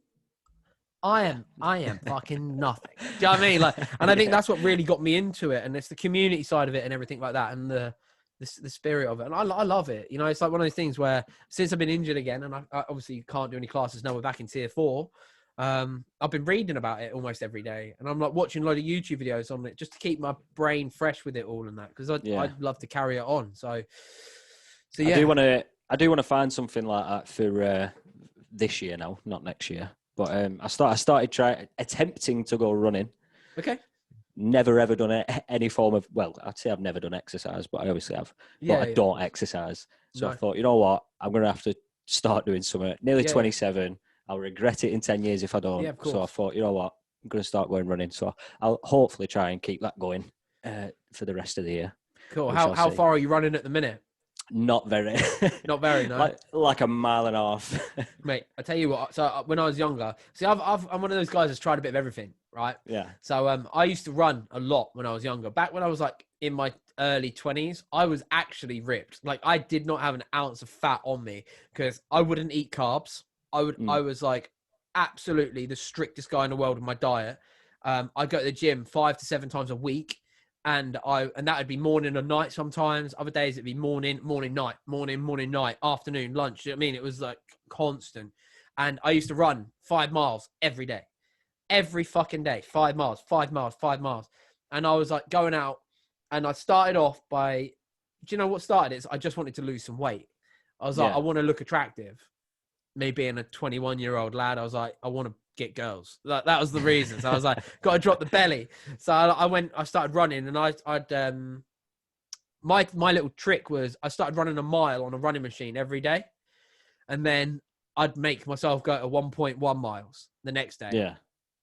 I am fucking nothing. Do you know what I mean? Like, and I think that's what really got me into it. And it's the community side of it and everything like that, and the spirit of it. And I love it. You know, it's like one of those things where since I've been injured again, and I obviously can't do any classes now, we're back in tier 4. I've been reading about it almost every day, and I'm like watching a load of YouTube videos on it just to keep my brain fresh with it all and that, because I'd love to carry it on. So yeah. I do want to find something like that for this year now, not next year. But I started attempting to go running. Okay. Never ever done any form of, well, I'd say I've never done exercise, but I obviously have. But I don't exercise. So I thought, you know what? I'm going to have to start doing something. Nearly 27. I'll regret it in 10 years if I don't. Yeah, of course. So I thought, you know what? I'm going to start going running. So I'll hopefully try and keep that going for the rest of the year. Cool. How far are you running at the minute? Not very. Not very, no. Like a mile and a half. Mate, I tell you what. So when I was younger, see, I'm one of those guys that's tried a bit of everything, right? Yeah. So I used to run a lot when I was younger. Back when I was like in my early 20s, I was actually ripped. Like, I did not have an ounce of fat on me because I wouldn't eat carbs. I was like absolutely the strictest guy in the world with my diet. I go to the gym 5 to 7 times a week. And that would be morning and night sometimes. Other days it'd be morning, night, afternoon, lunch. You know what I mean? It was like constant. And I used to run 5 miles every day. Every fucking day. 5 miles. And I was like going out, and I started off by, do you know what started it? I just wanted to lose some weight. I was like, I want to look attractive. Me being a 21-year-old lad, I was like, I want to get girls. That was the reason. So I was like, got to drop the belly. So I started running, and my little trick was I started running a mile on a running machine every day, and then I'd make myself go to 1.1 miles the next day. Yeah.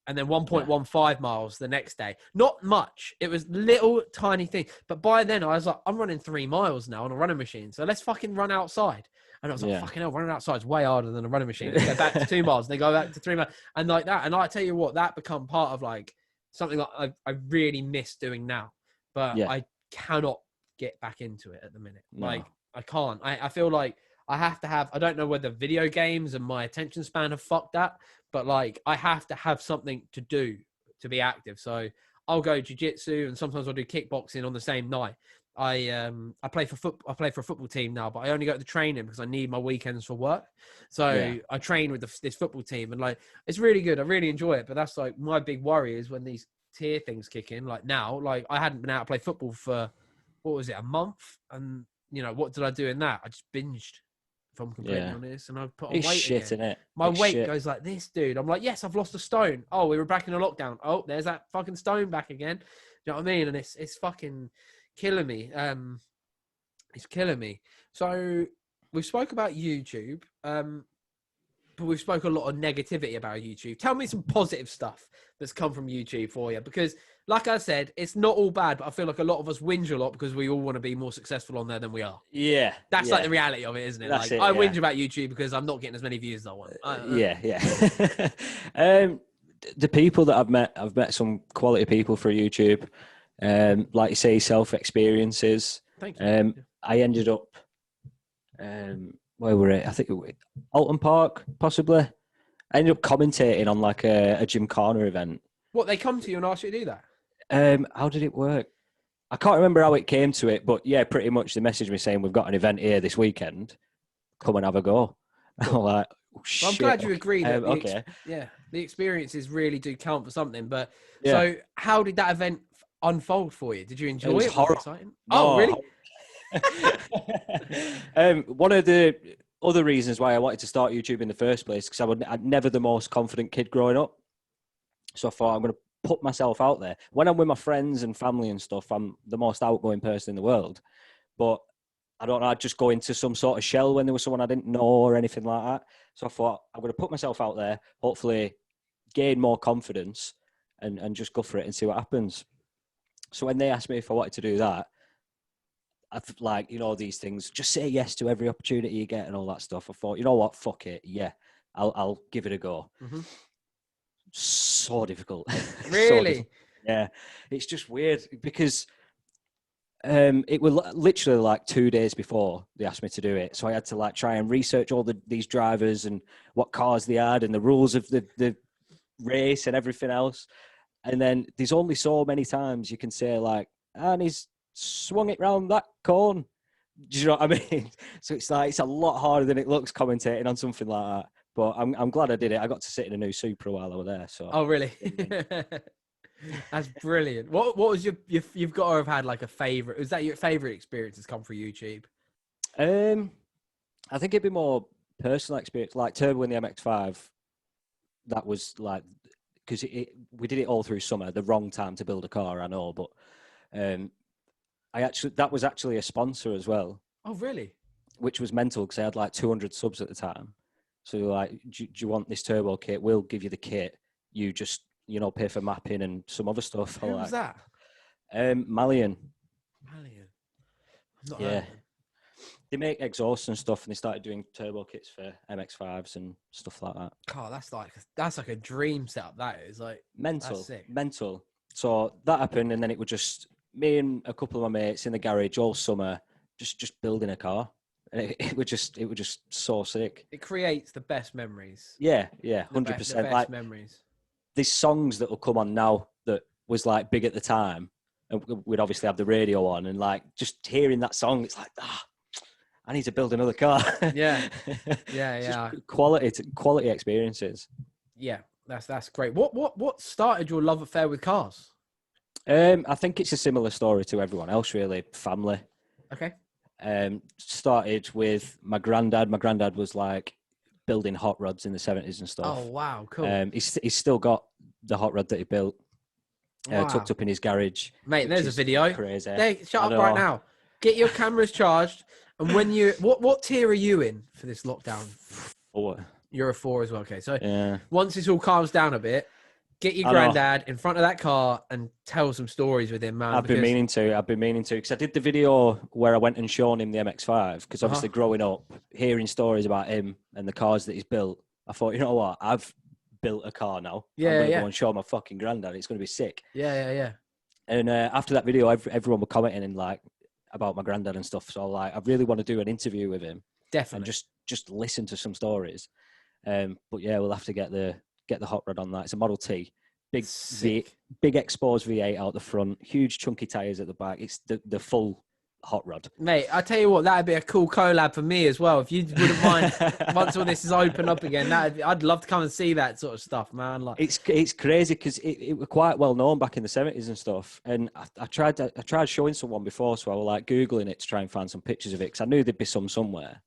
And then 1.15 miles the next day. Not much. It was little tiny thing. But by then I was like, I'm running 3 miles now on a running machine. So let's fucking run outside. And I was like, fucking hell, running outside is way harder than a running machine. Let's go back to 2 miles. And they go back to 3 miles. And like that. And I tell you what, that become part of like something that I really miss doing now. But I cannot get back into it at the minute. No. Like, I can't. I feel like I have to have, I don't know whether video games and my attention span have fucked that, but like I have to have something to do to be active. So I'll go jiu-jitsu, and sometimes I'll do kickboxing on the same night. I play for I play for a football team now, but I only go to the training because I need my weekends for work. So I train with this football team, and like it's really good. I really enjoy it. But that's like my big worry is when these tier things kick in. Like now, like I hadn't been out to play football for what was it, a month, and you know what did I do in that? I just binged. If I'm completely honest, and I've put on weight shit, again. innit? My it's weight shit. goes like this, dude. I'm like, yes, I've lost a stone. Oh, we were back in a lockdown. Oh, there's that fucking stone back again. Do you know what I mean? And it's fucking killing me. It's killing me. So we've spoke about YouTube, but we've spoke a lot of negativity about YouTube. Tell me some positive stuff that's come from YouTube for you, because like I said, it's not all bad, but I feel like a lot of us whinge a lot because we all want to be more successful on there than we are. Yeah. That's like the reality of it, isn't it? That's like it, I whinge about YouTube because I'm not getting as many views as I want. Yeah. The people that I've met some quality people through YouTube. Like you say, self-experiences. Thank you. I ended up, where were it? I think it was Alton Park, possibly. I ended up commentating on like a Gymkhana event. What, they come to you and ask you to do that? How did it work? I can't remember how it came to it, but yeah, pretty much they messaged me saying, we've got an event here this weekend. Come and have a go. Cool. I'm like, oh, shit. Well, I'm glad you agree that the experiences really do count for something. But so how did that event unfold for you? Did you enjoy it? Was it exciting? No, oh, really? One of the other reasons why I wanted to start YouTube in the first place, because I'd never the most confident kid growing up. So I thought, I'm going to put myself out there. When I'm with my friends and family and stuff, I'm the most outgoing person in the world. But I don't know, I'd just go into some sort of shell when there was someone I didn't know or anything like that. So I thought, I'm going to put myself out there, hopefully gain more confidence and just go for it and see what happens. So when they asked me if I wanted to do that, I've like, you know, these things, just say yes to every opportunity you get and all that stuff. I thought, you know what, fuck it. Yeah, I'll give it a go. Mm-hmm. So difficult. Really? So difficult. Yeah. It's just weird because it was literally like 2 days before they asked me to do it. So I had to like try and research all these drivers and what cars they had and the rules of the race and everything else. And then there's only so many times you can say like, and he's swung it round that cone. Do you know what I mean? So it's like, it's a lot harder than it looks commentating on something like that. But I'm glad I did it. I got to sit in a new Supra while I was there. So. Oh, really? That's brilliant. What was you've got to have had like a favorite? Was that your favorite experience that's come through YouTube? I think it'd be more personal experience, like Turbo in the MX-5. That was like, because we did it all through summer, the wrong time to build a car, I know, but that was actually a sponsor as well. Oh, really? Which was mental because I had like 200 subs at the time. So like, do you want this turbo kit? We'll give you the kit. You just, you know, pay for mapping and some other stuff. Who was that? Malian. I've not yeah. heard. They make exhausts and stuff, and they started doing turbo kits for MX-5s and stuff like that. God, that's like a dream setup. That is like mental. So that happened, and then it was just me and a couple of my mates in the garage all summer, just building a car. And it was just so sick. It creates the best memories. Yeah, 100%. The best memories. These songs that will come on now that was like big at the time, and we'd obviously have the radio on, and like just hearing that song, it's like, I need to build another car. Yeah. Quality experiences. Yeah, that's great. What started your love affair with cars? I think it's a similar story to everyone else, really. Family. Okay. Started with my granddad. My granddad was like building hot rods in the 70s and stuff. Oh, wow, cool. He's still got the hot rod that he built tucked up in his garage. Mate, there's a video. Crazy. Hey, shut up right now. Get your cameras charged. And when you, what tier are you in for this lockdown? 4. You're a 4 as well. Okay, so once this all calms down a bit, get your granddad in front of that car and tell some stories with him, man. I've been meaning to because I did the video where I went and shown him the MX-5 because obviously growing up, hearing stories about him and the cars that he's built, I thought, you know what, I've built a car now. I'm going to go and show my fucking granddad. It's going to be sick. Yeah. And after that video, everyone were commenting and like about my granddad and stuff. So like, I really want to do an interview with him. Definitely. And just listen to some stories. But yeah, we'll have to get the hot rod on that. It's a Model T, big exposed V8 out the front, huge chunky tires at the back. It's the full hot rod. Mate, I tell you what, that'd be a cool collab for me as well. If you wouldn't mind, once all this is open up again, I'd love to come and see that sort of stuff, man. Like, it's crazy because it was quite well known back in the 70s and stuff. And I tried showing someone before, so I was like Googling it to try and find some pictures of it because I knew there'd be some somewhere.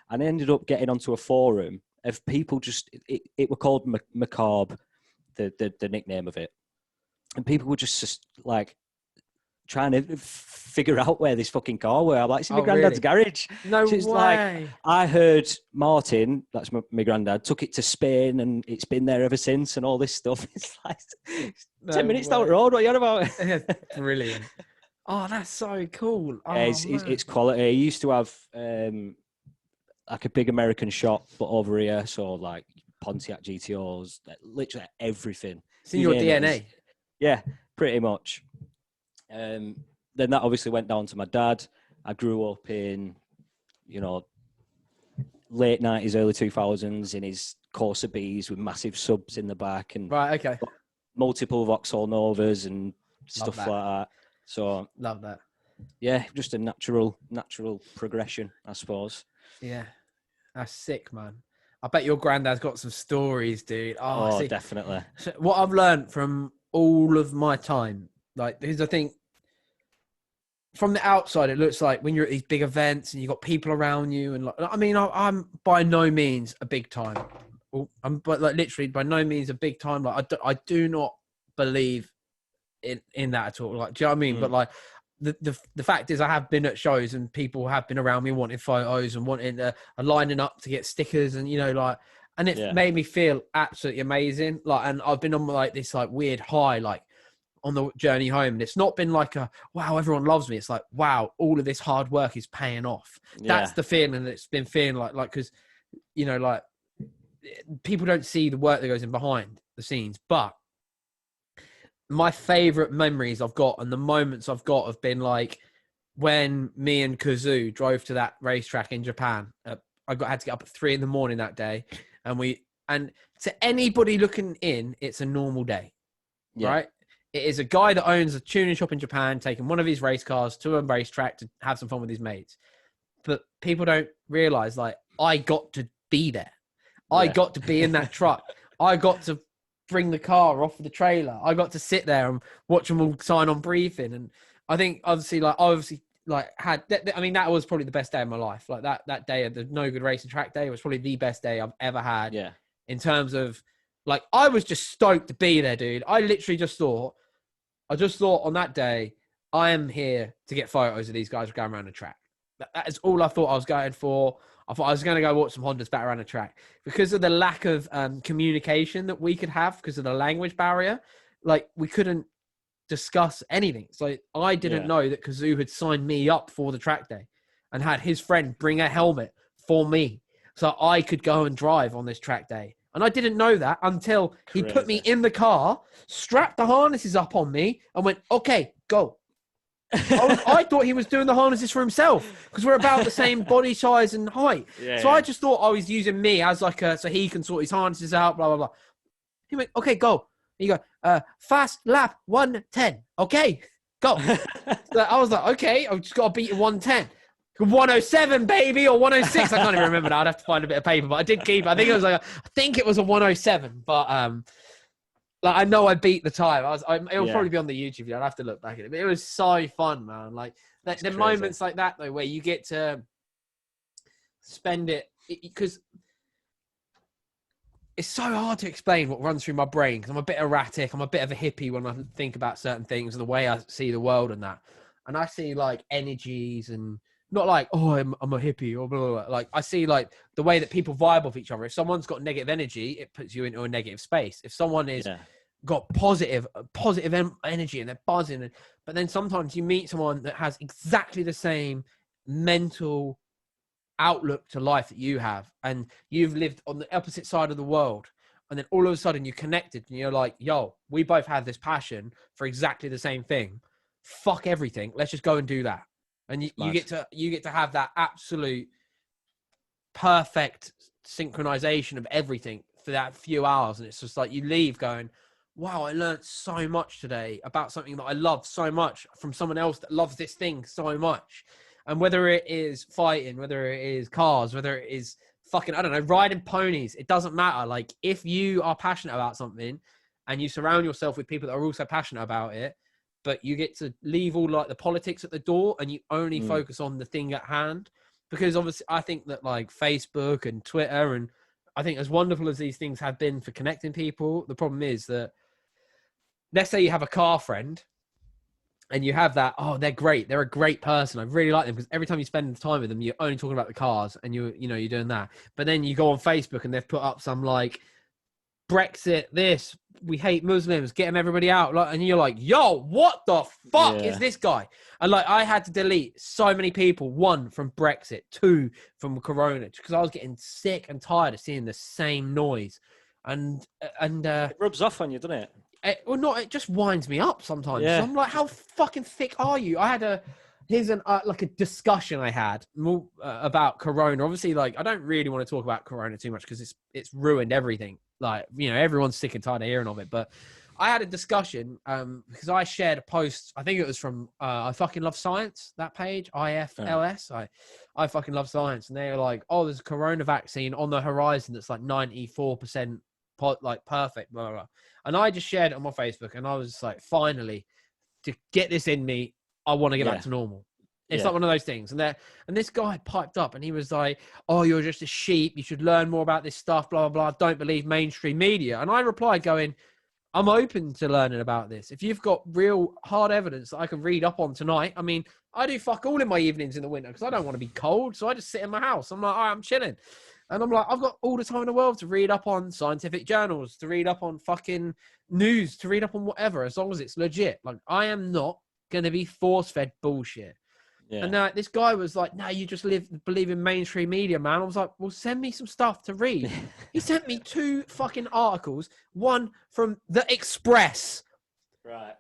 And I ended up getting onto a forum of people it were called Macabre, the nickname of it. And people were just like trying to figure out where this fucking car were. I'm like, it's in my granddad's garage. No way. Like, I heard Martin, that's my granddad, took it to Spain and it's been there ever since and all this stuff. It's like 10 minutes down the road. What are you on about? Brilliant. Oh, that's so cool. Oh, yeah, it's quality. I used to have like a big American shop, but over here, so like Pontiac GTOs, literally everything. It's in your DNA. Yeah, pretty much. Then that obviously went down to my dad. I grew up in, late 90s, early 2000s in his Corsa Bs with massive subs in the back and right, okay, multiple Vauxhall Novas and stuff like that. So love that. Yeah, just a natural progression, I suppose. Yeah, that's sick, man. I bet your granddad's got some stories, dude. Oh, definitely. So what I've learned from all of my time, like, because I think from the outside, it looks like when you're at these big events and you've got people around you, and like, I mean, I'm by no means a big time. But like literally by no means a big time. Like I do not believe in that at all. Like, do you know what I mean? But like the fact is, I have been at shows and people have been around me wanting photos and wanting lining up to get stickers and and it made me feel absolutely amazing. Like, and I've been on like this like weird high, like on the journey home, and it's not been like a wow, everyone loves me. It's like, wow, all of this hard work is paying off. That's the feeling that it's been feeling like because like people don't see the work that goes in behind the scenes. But my favorite memories I've got and the moments I've got have been like when me and Kazoo drove to that racetrack in Japan. I had to get up at 3 a.m. that day, and to anybody looking in, it's a normal day, right? It is a guy that owns a tuning shop in Japan taking one of his race cars to a racetrack to have some fun with his mates. But people don't realize, like, I got to be there. I got to be in that truck. I got to bring the car off the trailer. I got to sit there and watch them all sign on briefing. And I think obviously had, I mean, that was probably the best day of my life. Like that day of the No Good Racing Track Day was probably the best day I've ever had. Yeah. In terms of like, I was just stoked to be there, dude. I literally just thought on that day, I am here to get photos of these guys going around the track. That is all I thought I was going for. I thought I was going to go watch some Hondas back around the track because of the lack of communication that we could have because of the language barrier. Like, we couldn't discuss anything. So I didn't know that Kazoo had signed me up for the track day and had his friend bring a helmet for me so I could go and drive on this track day. And I didn't know that until he put me in the car, strapped the harnesses up on me and went, okay, go. I thought he was doing the harnesses for himself because we're about the same body size and height. I just thought I was using me as like so he can sort his harnesses out, blah, blah, blah. He went, okay, go. And you go, fast lap 110. Okay, go. So I was like, okay, I've just got to beat 110. 107, baby, or 106. I can't even remember now. I'd have to find a bit of paper, but I did keep. I think it was a 107, but like I know I beat the time. It'll probably be on the YouTube video. I'd have to look back at it. But it was so fun, man. Like the moments like that though, where you get to spend it because it's so hard to explain what runs through my brain because I'm a bit erratic. I'm a bit of a hippie when I think about certain things and the way I see the world and that. And I see like energies and not like, oh, I'm a hippie or blah, blah, blah. Like I see like the way that people vibe off each other. If someone's got negative energy, it puts you into a negative space. If someone is got positive energy and they're buzzing, but then sometimes you meet someone that has exactly the same mental outlook to life that you have, and you've lived on the opposite side of the world, and then all of a sudden you're connected and you're like, yo, we both have this passion for exactly the same thing. Fuck everything. Let's just go and do that. And you get to have that absolute perfect synchronization of everything for that few hours. And it's just like you leave going, wow, I learned so much today about something that I love so much from someone else that loves this thing so much. And whether it is fighting, whether it is cars, whether it is fucking, I don't know, riding ponies, it doesn't matter. Like, if you are passionate about something and you surround yourself with people that are also passionate about it, but you get to leave all like the politics at the door and you only focus on the thing at hand. Because obviously I think that like Facebook and Twitter, and I think as wonderful as these things have been for connecting people, the problem is that, let's say you have a car friend and you have that, oh, they're great, they're a great person, I really like them, because every time you spend time with them, you're only talking about the cars and you're doing that. But then you go on Facebook and they've put up some like Brexit, this, we hate Muslims, get them everybody out, like, and you're like, yo, what the fuck is this guy? And like, I had to delete so many people, 1 from Brexit, 2 from Corona, because I was getting sick and tired of seeing the same noise. And it rubs off on you, doesn't it? It just winds me up sometimes. So I'm like, how fucking thick are you? I had here's like a discussion I had about Corona. Obviously, like, I don't really want to talk about Corona too much because it's ruined everything. Like, everyone's sick and tired of hearing of it. But I had a discussion because I shared a post. I think it was from I Fucking Love Science, that page, IFLS. I Fucking Love Science. And they were like, oh, there's a Corona vaccine on the horizon that's like 94% like perfect, blah, blah, blah. And I just shared it on my Facebook, and I was like, finally, to get this in me, I want to get back to normal. It's like one of those things. And this guy piped up and he was like, oh, you're just a sheep, you should learn more about this stuff, blah, blah, blah, don't believe mainstream media. And I replied going, I'm open to learning about this. If you've got real hard evidence that I can read up on tonight, I mean, I do fuck all in my evenings in the winter because I don't want to be cold. So I just sit in my house. I'm like, all right, I'm chilling. And I'm like, I've got all the time in the world to read up on scientific journals, to read up on fucking news, to read up on whatever, as long as it's legit. Like, I am not going to be force-fed bullshit. Yeah. And now this guy was like, no, you just believe in mainstream media, man. I was like, well, send me some stuff to read. He sent me 2 fucking articles, one from The Express. Right.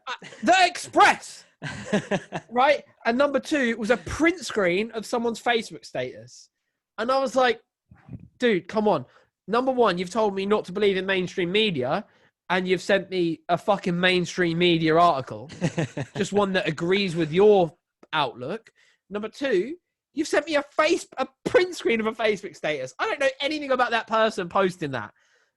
The Express! Right? And number 2 was a print screen of someone's Facebook status. And I was like, dude, come on. Number 1, you've told me not to believe in mainstream media, and you've sent me a fucking mainstream media article. Just one that agrees with your outlook. Number 2, you've sent me a print screen of a Facebook status. I don't know anything about that person posting that.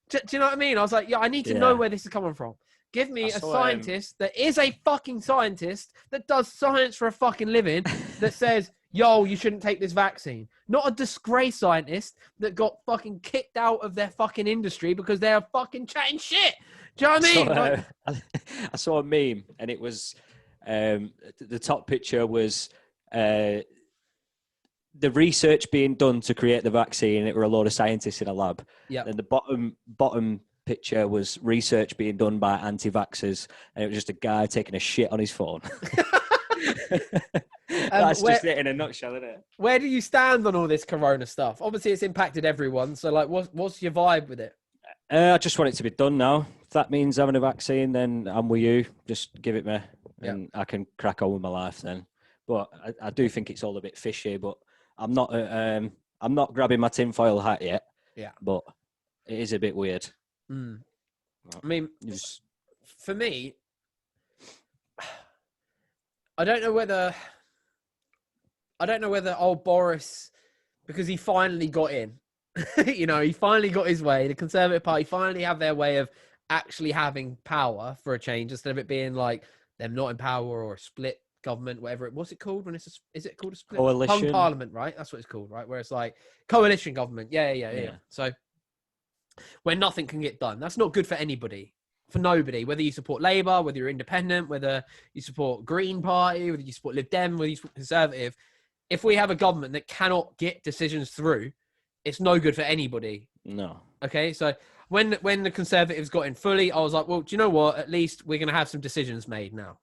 Do you know what I mean? I was like, I need to know where this is coming from. Give me a scientist that is a fucking scientist that does science for a fucking living that says, yo, you shouldn't take this vaccine. Not a disgrace scientist that got fucking kicked out of their fucking industry because they're fucking chatting shit. Do you know what I mean? I saw a meme, and it was the top picture was the research being done to create the vaccine. It were a load of scientists in a lab. Yeah. And the bottom picture was research being done by anti-vaxxers, and it was just a guy taking a shit on his phone. That's just it in a nutshell, isn't it? Where do you stand on all this Corona stuff? Obviously, it's impacted everyone. So, like, what's your vibe with it? I just want it to be done now. If that means having a vaccine, then I'm with you. Just give it me, and I can crack on with my life then. But I do think it's all a bit fishy. But I'm not grabbing my tinfoil hat yet. Yeah. But it is a bit weird. I mean, for me, I don't know whether old Boris, because he finally got in, he finally got his way. The Conservative Party finally have their way of actually having power for a change, instead of it being like them not in power or a split government, whatever what's it called when is it called a split coalition? Hung parliament, right? That's what it's called, right? Where it's like coalition government. Yeah. So where nothing can get done. That's not good for anybody. For nobody, whether you support Labour, whether you're independent, whether you support Green Party, whether you support Lib Dem, whether you support Conservative, if we have a government that cannot get decisions through, it's no good for anybody. No. Okay, so when the Conservatives got in fully, I was like, well, do you know what? At least we're going to have some decisions made now.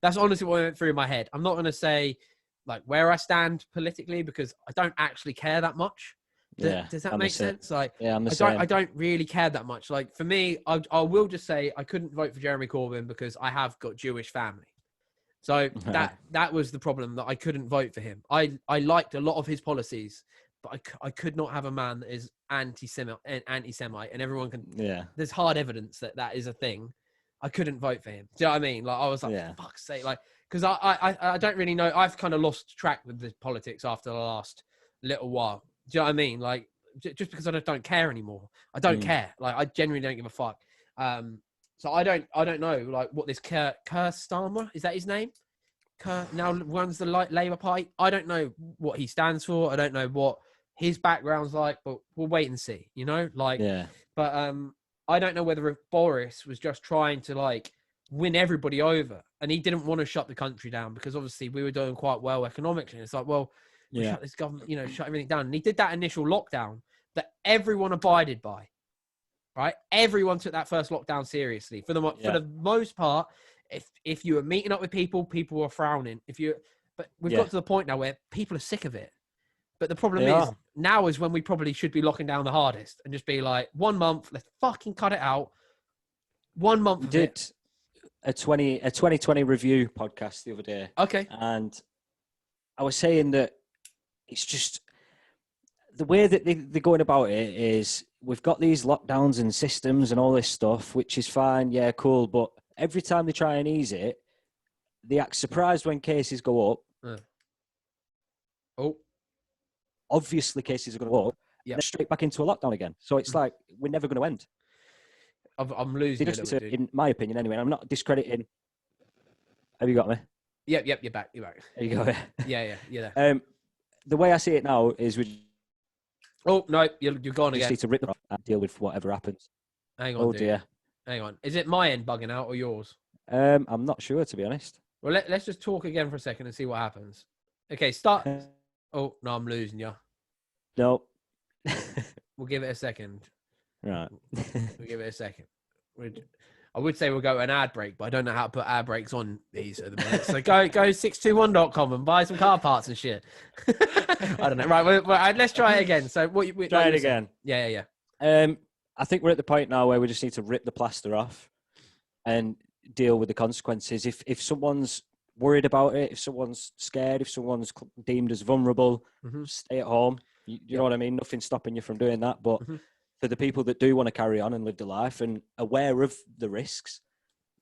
That's honestly what went through my head. I'm not going to say like where I stand politically because I don't actually care that much. Does that make sense? Like, I don't really care that much. Like, for me, I will just say I couldn't vote for Jeremy Corbyn because I have got Jewish family. So that was the problem, that I couldn't vote for him. I liked a lot of his policies, but I could not have a man that is anti-Semite, and everyone can. Yeah. There's hard evidence that is a thing. I couldn't vote for him. Do you know what I mean? Like, I was like, for fuck's sake, like, because I don't really know. I've kind of lost track with the politics after the last little while. Do you know what I mean? Like, just because I don't care anymore. I don't care. Like, I genuinely don't give a fuck. So I don't know, like, what this Keir Starmer, is that his name? Now runs the Labour Party. I don't know what he stands for. I don't know what his background's like, but we'll wait and see, you know? Like, yeah. But I don't know whether Boris was just trying to, like, win everybody over, and he didn't want to shut the country down because obviously we were doing quite well economically. And it's like, well, we shut this government, you know, shut everything down. And he did that initial lockdown that everyone abided by, right? Everyone took that first lockdown seriously. For the most part, if you were meeting up with people were frowning. But we've got to the point now where people are sick of it. But the problem is now is when we probably should be locking down the hardest and just be like, 1 month, let's fucking cut it out. 1 month. Did a 2020 review podcast the other day. Okay. And I was saying that it's just the way that they're going about it is we've got these lockdowns and systems and all this stuff, which is fine. Yeah, cool. But every time they try and ease it, they act surprised when cases go up. Oh. Obviously, cases are going to go up. Yeah. Straight back into a lockdown again. So it's like, we're never going to end. I'm losing it. In my opinion, anyway. I'm not discrediting. Have you got me? Yep. You're back. There you go. Yeah. You're there. The way I see it now is Oh no, you're gone again. Just need to rip it off and deal with whatever happens. Hang on. Oh dear. Hang on. Is it my end bugging out or yours? I'm not sure, to be honest. Well, let's just talk again for a second and see what happens. Okay, start. Oh no, I'm losing you. No. We'll give it a second. Right. We'll give it a second. I would say we'll go to an ad break, but I don't know how to put ad breaks on these at the minute. So go 621.com and buy some car parts and shit. I don't know. Right, let's try it again. So try it again. Yeah. I think we're at the point now where we just need to rip the plaster off and deal with the consequences. If someone's worried about it, if someone's scared, if someone's deemed as vulnerable, stay at home. You know what I mean? Nothing's stopping you from doing that. But for the people that do want to carry on and live their life and aware of the risks,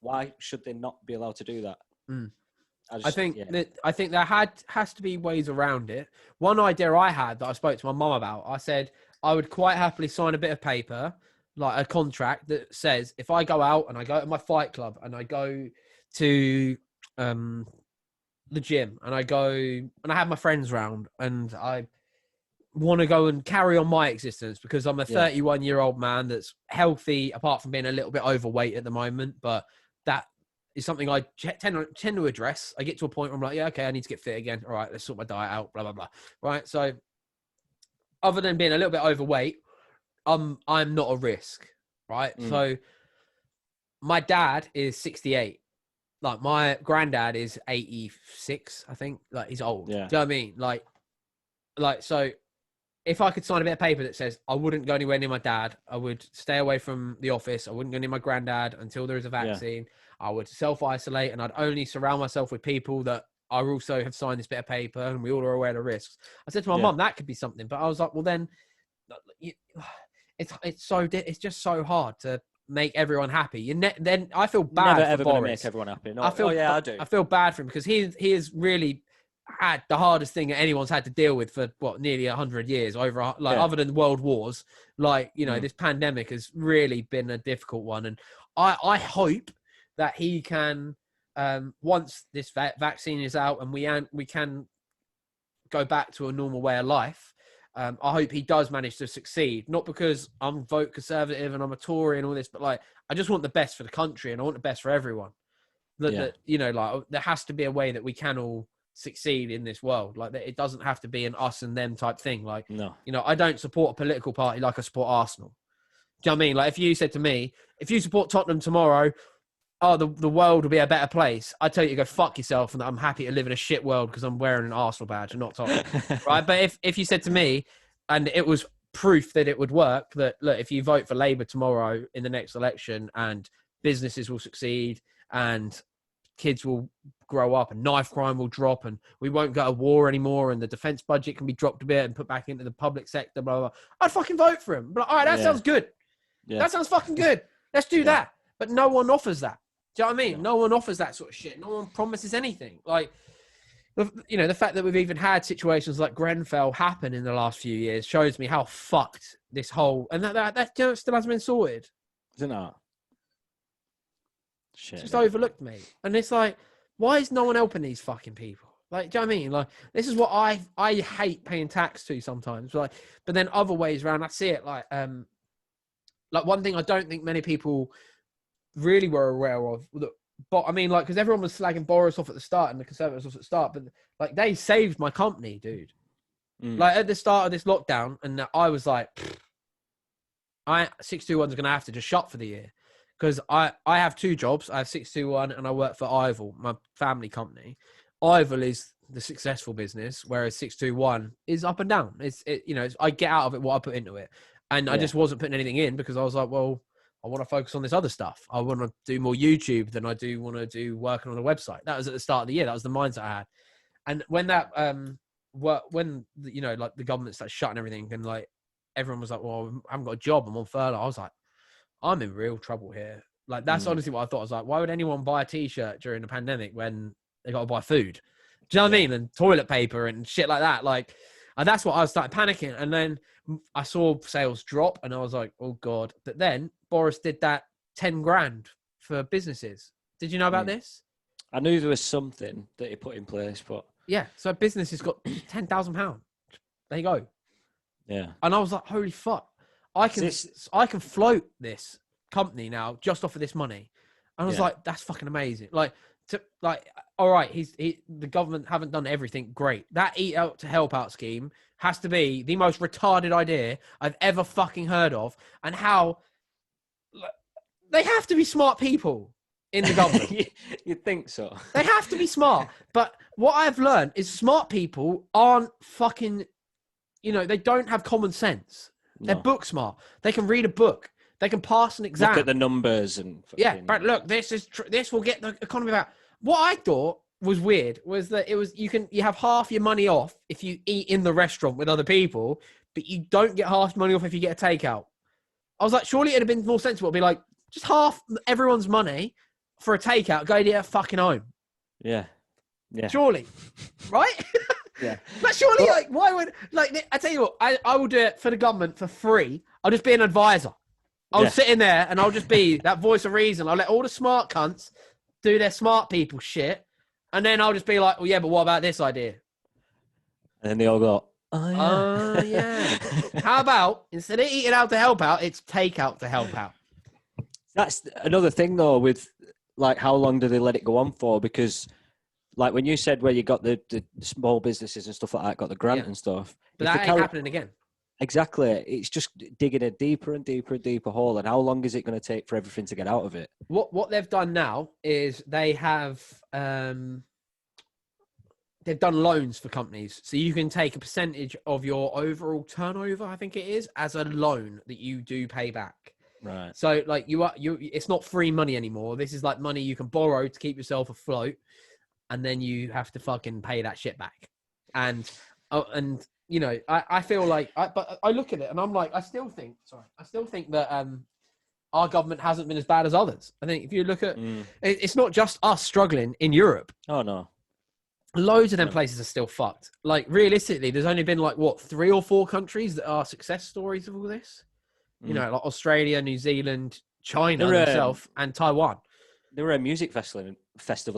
why should they not be allowed to do that? I think there has to be ways around it. One idea I had that I spoke to my mum about, I said I would quite happily sign a bit of paper, like a contract that says if I go out and I go to my fight club and I go to the gym and I go and I have my friends round and I want to go and carry on my existence because I'm a 31-year-old man that's healthy, apart from being a little bit overweight at the moment. But that is something I tend to address. I get to a point where I'm like, yeah, okay, I need to get fit again. All right, let's sort my diet out, blah, blah, blah. Right. So other than being a little bit overweight, I'm not a risk. Right. So my dad is 68. Like my granddad is 86, I think. Like he's old. Yeah. Do you know what I mean? Like, so if I could sign a bit of paper that says I wouldn't go anywhere near my dad, I would stay away from the office, I wouldn't go near my granddad until there is a vaccine, I would self-isolate and I'd only surround myself with people that I also have signed this bit of paper and we all are aware of the risks. I said to my mum, that could be something. But I was like, well, then it's just so hard to make everyone happy. Then I feel bad Never ever for Boris. Make everyone happy. No, I do. I feel bad for him because he is really had the hardest thing that anyone's had to deal with for nearly 100 years other than world wars. Like, you know, this pandemic has really been a difficult one. And I hope that he can, once this vaccine is out and we can go back to a normal way of life, I hope he does manage to succeed. Not because I'm vote Conservative and I'm a Tory and all this, but like, I just want the best for the country and I want the best for everyone. That you know, like there has to be a way that we can all succeed in this world. Like it doesn't have to be an us and them type thing. Like, no, you know, I don't support a political party like I support Arsenal. Do you know what I mean? Like if you said to me, if you support Tottenham tomorrow, the world will be a better place, I'd tell you to go fuck yourself and that I'm happy to live in a shit world because I'm wearing an Arsenal badge and not Tottenham. Right? But if you said to me, and it was proof that it would work, that look, if you vote for Labour tomorrow in the next election and businesses will succeed and kids will grow up and knife crime will drop and we won't go to war anymore and the defense budget can be dropped a bit and put back into the public sector, blah, blah, blah, I'd fucking vote for him. But all right, that sounds good. That sounds fucking good. Let's do that. But no one offers that. Do you know what I mean? No one offers that sort of shit. No one promises anything. Like, the fact that we've even had situations like Grenfell happen in the last few years shows me how fucked this whole, and that still hasn't been sorted. Isn't that? Shit. It's just overlooked, mate. And it's like, why is no one helping these fucking people? Like, do you know what I mean? Like, this is what I hate paying tax to sometimes. Like, but then other ways around, I see it like one thing I don't think many people really were aware of. But I mean, like, because everyone was slagging Boris off at the start and the Conservatives off at the start, but like, they saved my company, dude. Like at the start of this lockdown, and I was like, 621's going to have to just shut for the year. Because I have 2 jobs. I have 621 and I work for Ivell, my family company. Ivell is the successful business, whereas 621 is up and down. I get out of it what I put into it. And I just wasn't putting anything in because I was like, well, I want to focus on this other stuff. I want to do more YouTube than I do want to do working on a website. That was at the start of the year. That was the mindset I had. And when the government started shutting everything and like everyone was like, well, I haven't got a job. I'm on furlough. I was like, I'm in real trouble here. Like, that's honestly what I thought. I was like, why would anyone buy a t-shirt during the pandemic when they got to buy food? Do you know what I mean? And toilet paper and shit like that. Like, and that's what I started panicking. And then I saw sales drop and I was like, oh God. But then Boris did that 10 grand for businesses. Did you know about this? I knew there was something that he put in place, but yeah. So businesses got £10,000. There you go. Yeah. And I was like, holy fuck. I can float this company now just off of this money. And I was like, that's fucking amazing. All right, the government haven't done everything great. That Eat Out to Help Out scheme has to be the most retarded idea I've ever fucking heard of. And how they have to be smart people in the government. You'd think so. They have to be smart. But what I've learned is smart people aren't fucking, they don't have common sense. They're book smart. They can read a book. They can pass an exam. Look at the numbers and but look, this will get the economy back. What I thought was weird was that you have half your money off if you eat in the restaurant with other people, but you don't get half your money off if you get a takeout. I was like, surely it'd have been more sensible to be like, just half everyone's money for a takeout. Go to your fucking home. Yeah. Surely, right? Yeah. But surely, why would, I tell you what, I will do it for the government for free. I'll just be an advisor. I'll sit in there and I'll just be that voice of reason. I'll let all the smart cunts do their smart people shit. And then I'll just be like, well, yeah, but what about this idea? And then they all go, oh, yeah. How about, instead of eating out to help out, it's take out to help out. That's another thing, though, with, how long do they let it go on for? Because, when you said where you got the small businesses and stuff like that, got the grant and stuff. But that ain't happening again. Exactly. It's just digging a deeper and deeper and deeper hole. And how long is it going to take for everything to get out of it? What they've done now is they have they've done loans for companies. So you can take a percentage of your overall turnover, I think it is, as a loan that you do pay back. Right. So it's not free money anymore. This is like money you can borrow to keep yourself afloat. And then you have to fucking pay that shit back. And I feel like, but I look at it and I'm like, I still think that our government hasn't been as bad as others. I think if you look at, it's not just us struggling in Europe. Oh, no. Loads of them places are still fucked. Like, realistically, there's only been 3 or 4 countries that are success stories of all this. Like Australia, New Zealand, China themselves, and Taiwan. There were a music festival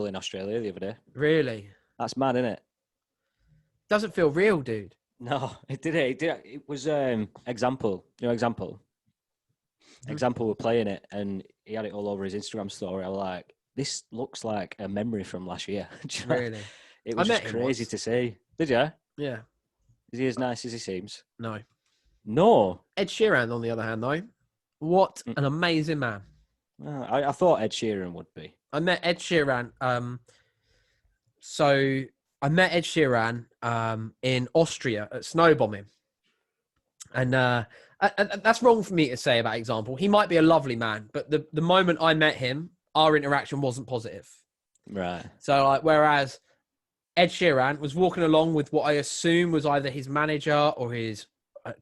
in Australia the other day. Really? That's mad, isn't it? Doesn't feel real, dude. No, it did. It was Example. Example. Example were playing it, and he had it all over his Instagram story. I was like, this looks like a memory from last year. Really? It was just crazy to see. Did you? Yeah. Is he as nice as he seems? No. No. Ed Sheeran, on the other hand, though, what an amazing man. I thought Ed Sheeran would be. I met Ed Sheeran. I met Ed Sheeran in Austria at snowbombing. And that's wrong for me to say about Example. He might be a lovely man, but the moment I met him, our interaction wasn't positive. Right. So whereas Ed Sheeran was walking along with what I assume was either his manager or his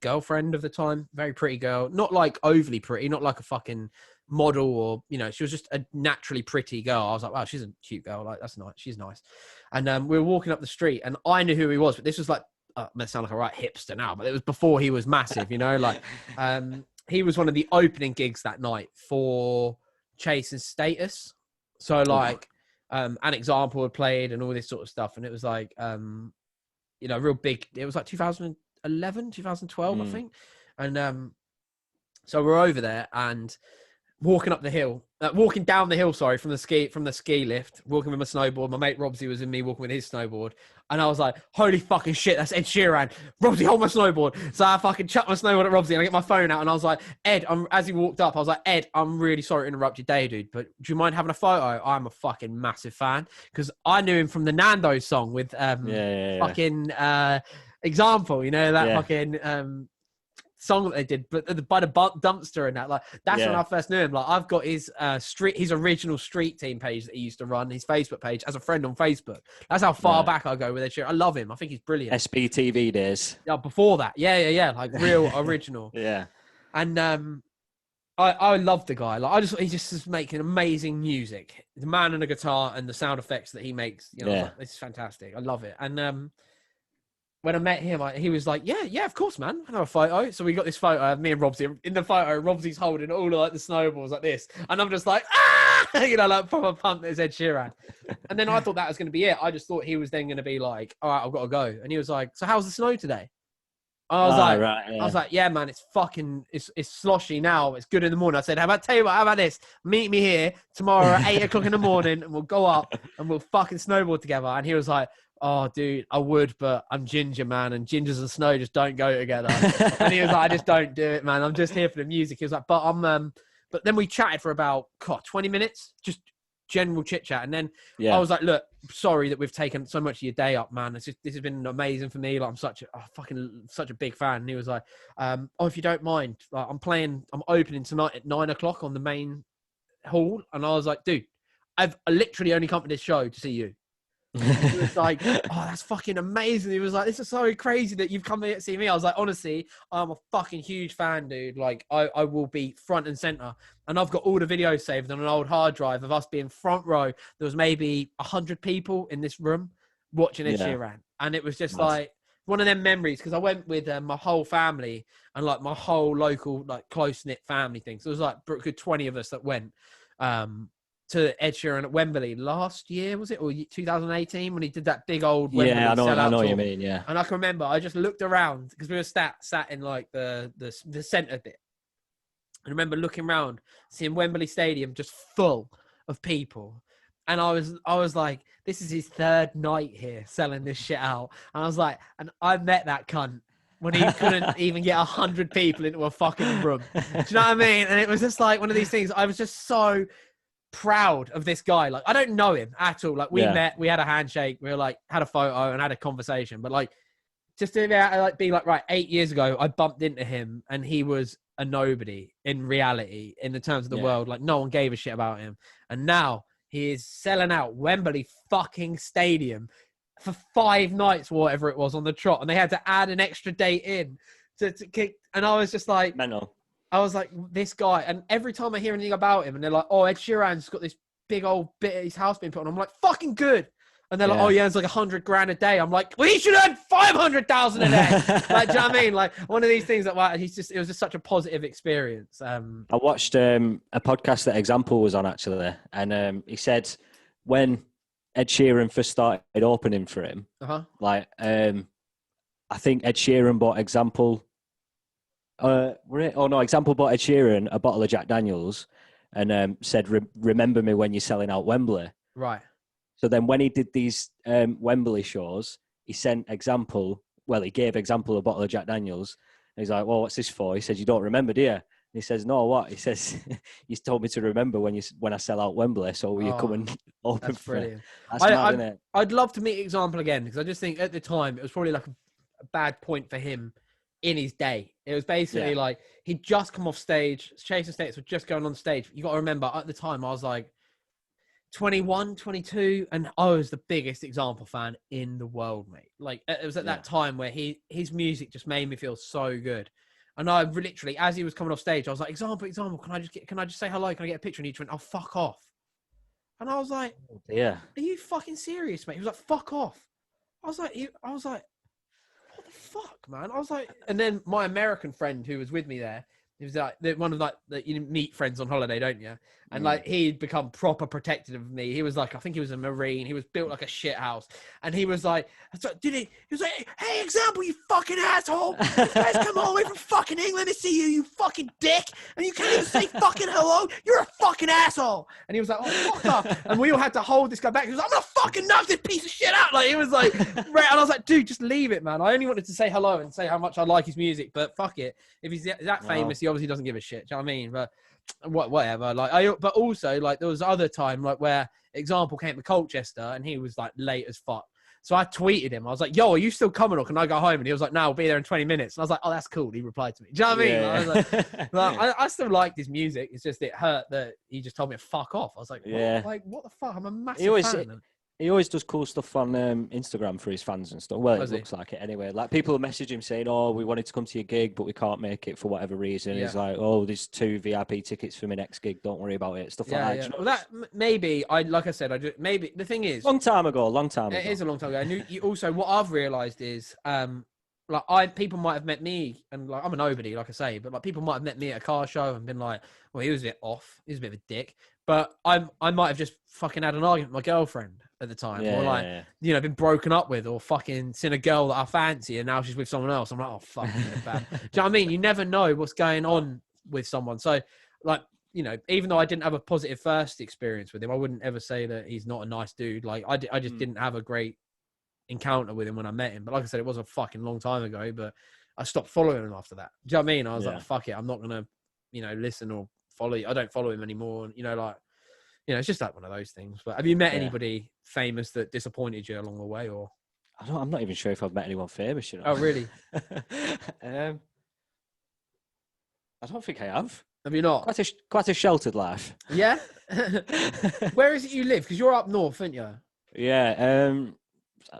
girlfriend of the time, very pretty girl, not like overly pretty, not like a fucking model or, you know, she was just a naturally pretty girl. I was like, wow, she's a cute girl. Like, that's nice. She's nice. And we were walking up the street and I knew who he was, but this was like, I'm going to sound like a right hipster now, but it was before he was massive, you know, like he was one of the opening gigs that night for Chase and Status. So like an example had played and all this sort of stuff. And it was like, you know, real big. It was like 2011, 2012, I think. And so we're over there and walking down the hill, sorry, from the ski lift, walking with my snowboard. My mate Robsy was in me walking with his snowboard. And I was like, holy fucking shit, that's Ed Sheeran. Robsy, hold my snowboard. So I fucking chucked my snowboard at Robsy and I get my phone out and I was like, Ed, as he walked up, I was like, Ed, I'm really sorry to interrupt your day, dude, but do you mind having a photo? I'm a fucking massive fan. Because I knew him from the Nando's song with fucking Example, you know, that fucking song that they did, but by the dumpster and that, like, that's when I first knew him. Like, I've got his his original street team page that he used to run, his Facebook page, as a friend on Facebook. That's how far back I go with Ed Sheeran. I love him. I think he's brilliant. SBTV days. Yeah, before that. Yeah. Like real original. Yeah. And I love the guy. Like, he just is making amazing music. The man and the guitar and the sound effects that he makes, you know, like, this is fantastic. I love it. And when I met him, he was like, yeah, of course, man. I have a photo. So we got this photo of me and Robsy. In the photo, Robsy's holding all of like the snowballs like this. And I'm just like, you know, like proper pumped that it's Ed Sheeran. And then I thought that was going to be it. I just thought he was then going to be like, all right, I've got to go. And he was like, so how's the snow today? I was like, yeah, man, it's sloshy now. It's good in the morning. I said, how about this? Meet me here tomorrow at 8 o'clock in the morning and we'll go up and we'll fucking snowboard together. And he was like, oh, dude, I would, but I'm ginger, man, and gingers and snow just don't go together. And he was like, I just don't do it, man. I'm just here for the music. He was like, but then we chatted for about 20 minutes, just general chit chat. And then I was like, look, sorry that we've taken so much of your day up, man. This has been amazing for me. Like, I'm such a big fan. And he was like, if you don't mind, like, I'm opening tonight at 9 o'clock on the main hall. And I was like, dude, I've literally only come to this show to see you. He was like, oh, that's fucking amazing. He was like, this is so crazy that you've come here to see me. I was like, honestly, I'm a fucking huge fan, dude. Like, I will be front and center. And I've got all the videos saved on an old hard drive of us being front row. There was maybe 100 people in this room watching Ed Sheeran. And it was just like one of them memories, because I went with my whole family and like my whole local, like, close-knit family thing. So it was like a good 20 of us that went to Ed Sheeran at Wembley last year, was it, or 2018, when he did that big old Wembley sellout I know tour. what you mean, yeah. And I can remember, I just looked around because we were sat in like the centre bit. I remember looking around, seeing Wembley Stadium just full of people, and I was like, this is his third night here selling this shit out. And I was like, and I met that cunt when he couldn't even get 100 people into a fucking room. Do you know what I mean? And it was just like one of these things. I was just so proud of this guy. Like, I don't know him at all. Like, we met, we had a handshake, we were like, had a photo and had a conversation, but like, just to be like, right, 8 years ago I bumped into him and he was a nobody in reality, in the terms of the world. Like, no one gave a shit about him, and now he is selling out Wembley fucking Stadium for 5 nights, whatever it was, on the trot, and they had to add an extra date in to kick. And I was just like, mental. I was like, this guy, and every time I hear anything about him and they're like, oh, Ed Sheeran's got this big old bit of his house being put on, I'm like, fucking good. And they're like, oh yeah, it's like $100,000 a day. I'm like, well, he should earn 500,000 a day. Like, do you know what I mean? Like, one of these things that, wow, it was just such a positive experience. I watched a podcast that Example was on, actually, and he said when Ed Sheeran first started opening for him, like, I think Ed Sheeran bought Example. Example bought Ed Sheeran a bottle of Jack Daniels and said, remember me when you're selling out Wembley. Right. So then when he did these Wembley shows, he sent Example, he gave Example a bottle of Jack Daniels. And he's like, well, what's this for? He says, you don't remember, do you? And he says, no, what? He says, you told me to remember when I sell out Wembley, so will you come and open that's for brilliant. That's mad, isn't it? I'd love to meet Example again, because I just think at the time it was probably like a bad point for him in his day. It was basically like he'd just come off stage, Chase and States were just going on stage. You got to remember, at the time I was like 21, 22, and I was the biggest Example fan in the world, mate. Like, it was at that time where his music just made me feel so good. And I literally, as he was coming off stage, I was like, Example, can I just say hello? Can I get a picture? And he went, oh, fuck off. And I was like, yeah, are you fucking serious, mate? He was like, fuck off. I was like, what the fuck, man? I was like, and then my American friend who was with me there, he was like one of like you meet friends on holiday, don't you? And like he'd become proper protective of me. He was like, I think he was a Marine. He was built like a shit house, and he was like, he was like, hey, Example, you fucking asshole! You guys come all the way from fucking England to see you, you fucking dick, and you can't even say fucking hello. You're a fucking asshole. And he was like, oh, fuck off. And we all had to hold this guy back. He was like, I'm gonna fucking knock this piece of shit out. Like he was like, right. And I was like, dude, just leave it, man. I only wanted to say hello and say how much I like his music, but fuck it. If he's that famous, he obviously doesn't give a shit. Do you know what I mean? But whatever. Like but also like there was other time like where Example came to Colchester and he was like late as fuck. So I tweeted him. I was like, yo, are you still coming or can I go home? And he was like, no, I'll be there in 20 minutes. And I was like, oh, that's cool. He replied to me. Do you know what I mean? Yeah. I was like, I still liked his music. It's just it hurt that he just told me to fuck off. I was like, what the fuck? I'm a massive fan. He always does cool stuff on Instagram for his fans and stuff. Well, it looks like it anyway. Like people message him saying, "Oh, we wanted to come to your gig, but we can't make it for whatever reason." Yeah. He's like, "Oh, there's 2 VIP tickets for my next gig. Don't worry about it." Stuff like that. Yeah. Well, that maybe like I said, maybe the thing is, long time ago. It is a long time ago. And you also, what I've realised is, like people might have met me, and like I'm a nobody, like I say, but like people might have met me at a car show and been like, "Well, he was a bit off. He was a bit of a dick." But I might have just fucking had an argument with my girlfriend at the time, or like you know, been broken up with, or fucking seen a girl that I fancy and now she's with someone else. I'm like, oh fuck, bad. Do you know what I mean? You never know what's going on with someone. So like, you know, even though I didn't have a positive first experience with him, I wouldn't ever say that he's not a nice dude. Like I just didn't have a great encounter with him when I met him. But like I said, it was a fucking long time ago. But I stopped following him after that. Do you know what I mean? I was like, fuck it, I'm not gonna, you know, listen or follow you. I don't follow him anymore. You know, like, you know, it's just like one of those things. But have you met anybody famous that disappointed you along the way, or? I'm not even sure if I've met anyone famous. You know? Oh, really? I don't think I have. Have you not? Quite a sheltered life. Yeah. Where is it you live? Because you're up north, aren't you? Yeah.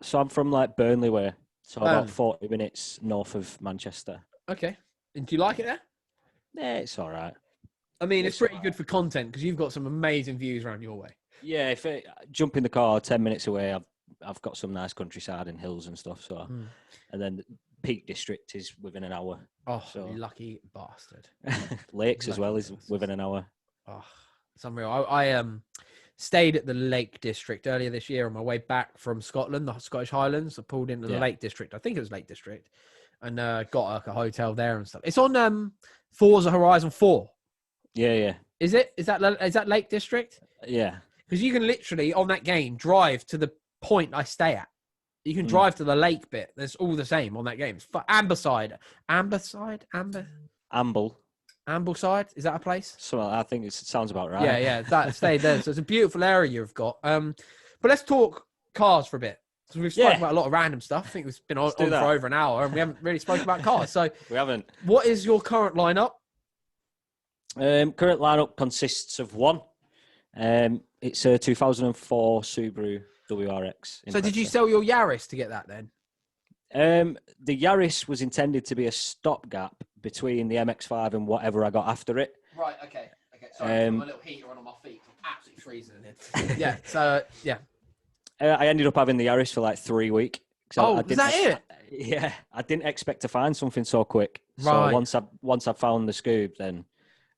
So I'm from like Burnley way, so about 40 minutes north of Manchester. Okay. And do you like it there? Yeah, it's all right. I mean, it's pretty good for content because you've got some amazing views around your way. Yeah, if I jump in the car 10 minutes away, I've got some nice countryside and hills and stuff. So, and then the Peak District is within an hour. Oh, so. Lucky bastard! Lakes as well is within an hour. Oh, it's unreal. I stayed at the Lake District earlier this year on my way back from Scotland, the Scottish Highlands. I pulled into the Lake District. I think it was Lake District, and got like a hotel there and stuff. It's on Forza Horizon 4. Yeah. Is that Lake District? Yeah. Because you can literally on that game drive to the point I stay at. You can drive to the lake bit. That's all the same on that game. It's Ambleside. Ambleside. Is that a place? So I think it sounds about right. Yeah. That stayed there. So it's a beautiful area you've got. But let's talk cars for a bit. So we've spoken about a lot of random stuff. I think we've been on for over an hour and we haven't really spoken about cars. So we haven't. What is your current lineup? Current lineup consists of one. It's a 2004 Subaru WRX. So did you sell your Yaris to get that then? The Yaris was intended to be a stopgap between the MX-5 and whatever I got after it. Right, okay. Sorry, my little heater on my feet. I'm absolutely freezing in here. Yeah, so, yeah. I ended up having the Yaris for like 3 weeks. Is that it? Yeah, I didn't expect to find something so quick. Right. So once I found the Scoob, then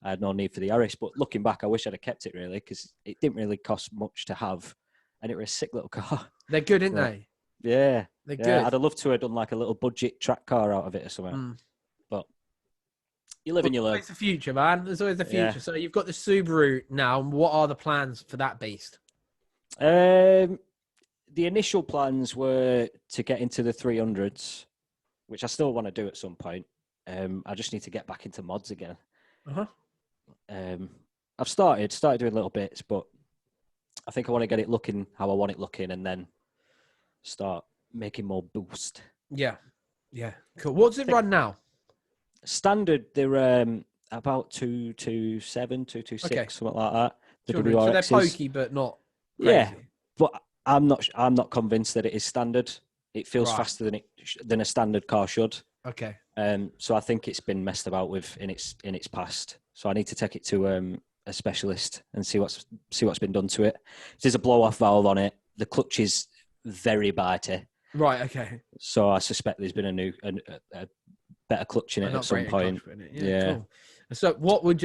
I had no need for the Yaris. But looking back, I wish I'd have kept it really because it didn't really cost much to have, and it was a sick little car. They're good, aren't they? Yeah, they're good. I'd have loved to have done like a little budget track car out of it or something. But you live and you learn. It's the future, man. There's always the future. Yeah. So you've got the Subaru now. What are the plans for that beast? The initial plans were to get into the 300s, which I still want to do at some point. I just need to get back into mods again. I've started doing little bits, but I think I want to get it looking how I want it looking and then start making more boost. Yeah. Cool. What's it run now? Standard, they're about 227, 226, something like that. The WRXs. So they're pokey, but not Yeah, crazy. but I'm not convinced that it is standard. It feels Right. faster than a standard car should. Okay. So I think it's been messed about with in its past. So I need to take it to a specialist and see what's been done to it. There's a blow off valve on it. The clutch is very bitey. Right. Okay. So I suspect there's been a better clutch in it An at some upgraded point. clutch in it. Yeah. Yeah. Cool. So what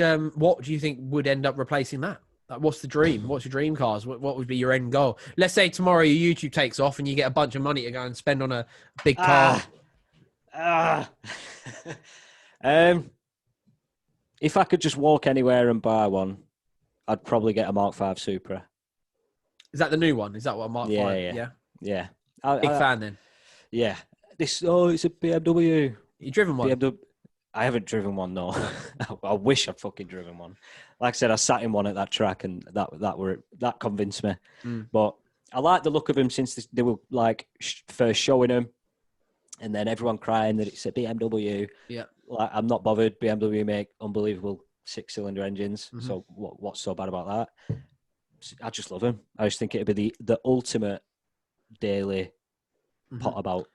do you think would end up replacing that? Like, what's the dream? What's your dream cars? What would be your end goal? Let's say tomorrow your YouTube takes off and you get a bunch of money to go and spend on a big car. If I could just walk anywhere and buy one, I'd probably get a Mark V Supra. Is that the new one? Is that what a Mark V? Yeah. Big fan then. Yeah. It's a BMW. You driven one? BMW. I haven't driven one, no. I wish I'd fucking driven one. Like I said, I sat in one at that track, and that convinced me. But I like the look of them since they were like first showing them, and then everyone crying that it's a BMW. Yeah. Like, I'm not bothered. BMW make unbelievable 6-cylinder engines. So what's so bad about that? I just love them. I just think it'd be the ultimate daily pot about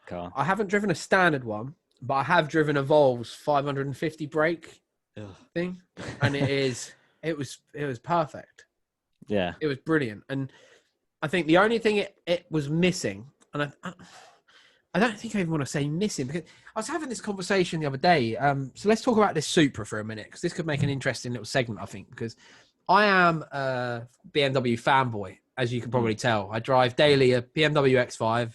car. I haven't driven a standard one, but I have driven a Volv's 550 brake thing, and it was perfect. Yeah, it was brilliant. And I think the only thing it was missing, and I don't think I even want to say missing, because I was having this conversation the other day. So let's talk about this Supra for a minute, because this could make an interesting little segment, I think, because I am a BMW fanboy, as you can probably tell. I drive daily a BMW X5.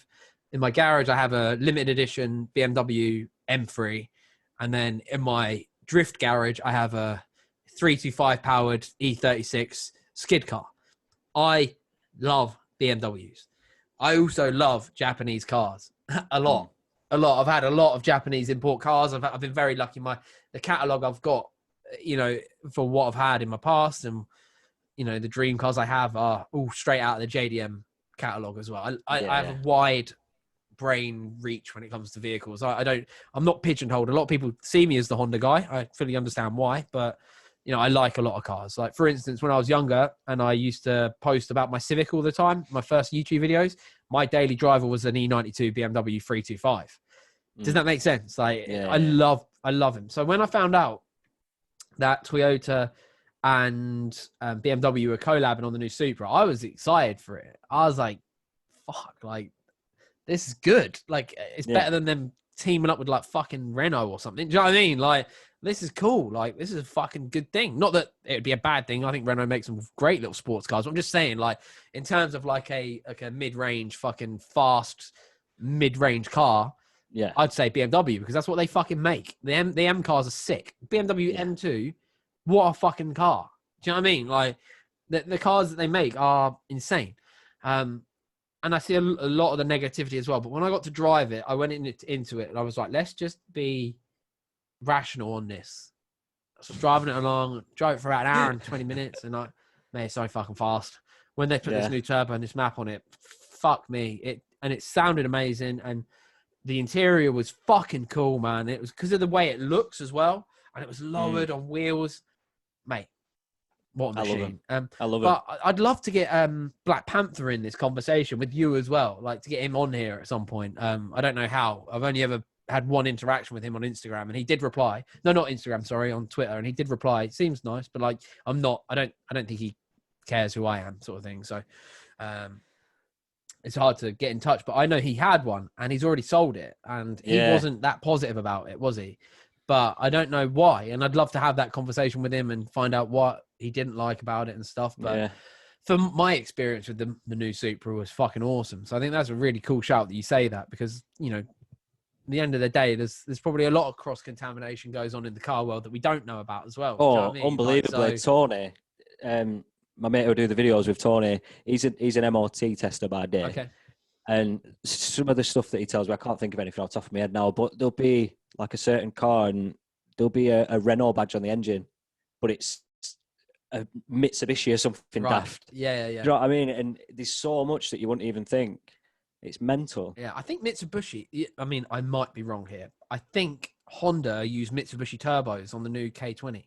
In my garage, I have a limited edition BMW M3. And then in my drift garage, I have a 325 powered E36 skid car. I love BMWs. I also love Japanese cars a lot. I've had a lot of Japanese import cars. I've been very lucky. The catalogue I've got, for what I've had in my past, and the dream cars I have are all straight out of the JDM catalogue as well. I have a wide brain reach when it comes to vehicles. I'm not pigeonholed. A lot of people see me as the Honda guy. I fully understand why, but I like a lot of cars. Like, for instance, when I was younger and I used to post about my Civic all the time, my first YouTube videos, my daily driver was an E92 BMW 325. Does that make sense? Like, I love him. So when I found out that Toyota and BMW were collabing on the new Supra, I was excited for it. I was like, fuck, like, this is good. Like, it's better than them teaming up with like fucking Renault or something. Do you know what I mean? Like, this is cool. Like, this is a fucking good thing. Not that it would be a bad thing. I think Renault makes some great little sports cars. But I'm just saying, like, in terms of like a mid-range, fucking fast mid-range car, I'd say BMW, because that's what they fucking make. The M cars are sick. BMW M2, what a fucking car. Do you know what I mean? Like, the cars that they make are insane. And I see a lot of the negativity as well. But when I got to drive it, I went into it and I was like, let's just be rational on this. So I was driving it along, drove it for about an hour and 20 minutes, and it's so fucking fast. When they put this new turbo and this map on it, fuck me. It sounded amazing, and the interior was fucking cool, man. It was because of the way it looks as well, and it was lowered on wheels, mate. What a machine. I love it. But I'd love to get Black Panther in this conversation with you as well, like to get him on here at some point. I don't know how. I've only ever had one interaction with him on Instagram, and he did reply. No, not Instagram, sorry, on Twitter, and he did reply. Seems nice, but like, I don't think he cares who I am, sort of thing. So it's hard to get in touch, but I know he had one and he's already sold it, and he wasn't that positive about it, was he? But I don't know why, and I'd love to have that conversation with him and find out what he didn't like about it and stuff. But for my experience with the new Supra was fucking awesome. So I think that's a really cool shout that you say that, because, at the end of the day, there's probably a lot of cross-contamination goes on in the car world that we don't know about as well. Oh, you know what I mean? unbelievably. Like, Tony, my mate who do the videos with Tony, he's an MOT tester by day. Okay. And some of the stuff that he tells me, I can't think of anything off the top of my head now, but there'll be like a certain car and there'll be a Renault badge on the engine, but it's a Mitsubishi or something daft. Yeah. You know what I mean? And there's so much that you wouldn't even think. It's mental. Yeah, I think Mitsubishi, I mean, I might be wrong here. I think Honda use Mitsubishi turbos on the new K20.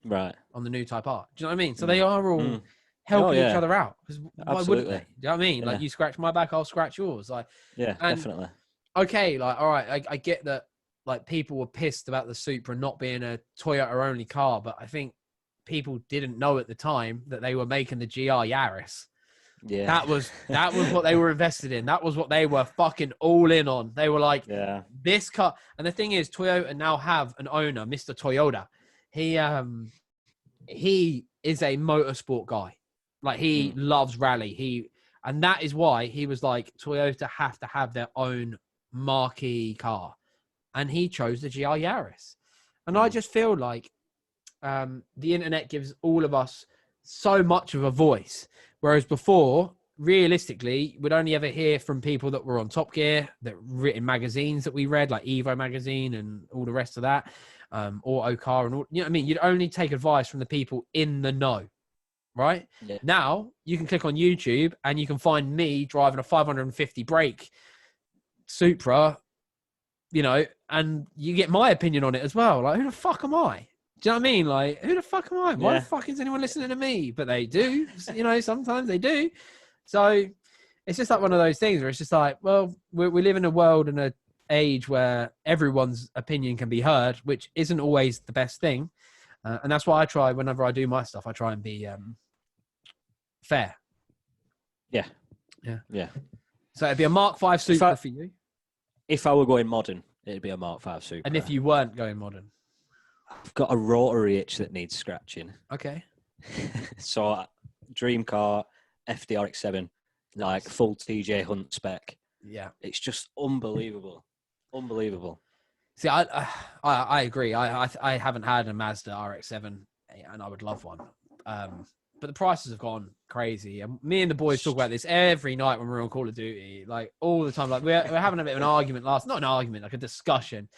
Right. On the new Type R. Do you know what I mean? So they are all helping each other out. Because why wouldn't they? Do you know what I mean? Yeah. Like, you scratch my back, I'll scratch yours. Like, Yeah, definitely. Okay, like, all right, I get that. Like, people were pissed about the Supra not being a Toyota only car, but I think people didn't know at the time that they were making the GR Yaris. Yeah, that was what they were invested in. That was what they were fucking all in on. They were like, this car. And the thing is, Toyota now have an owner, Mr. Toyota. He is a motorsport guy. Like, he loves rally. And that is why he was like, Toyota have to have their own marquee car, and he chose the GR Yaris. And I just feel like the internet gives all of us so much of a voice, whereas before, realistically, we'd only ever hear from people that were on Top Gear, that written magazines that we read, like Evo magazine and all the rest of that, Auto Car and all. You know what I mean? You'd only take advice from the people in the know. Right? Yeah. Now you can click on YouTube and you can find me driving a 550 brake Supra, you know, and you get my opinion on it as well. Like, who the fuck am I? Do you know what I mean? Like, who the fuck am I? Why the fuck is anyone listening to me? But they do, you know, sometimes they do. So it's just like one of those things where it's just like, well, we live in a world and an age where everyone's opinion can be heard, which isn't always the best thing. And that's why I try, whenever I do my stuff, I try and be fair. Yeah. So it'd be a Mark V Supra for you. If I were going modern, it'd be a Mark V Supra. And if you weren't going modern? I've got a rotary itch that needs scratching. Okay. So, dream car, FDRX7, like full TJ Hunt spec. Yeah. It's just unbelievable. Unbelievable. See, I agree. I haven't had a Mazda RX-7, and I would love one. But the prices have gone crazy. And me and the boys talk about this every night when we're on Call of Duty, like all the time. Like, we're having a bit of an argument not an argument, like a discussion.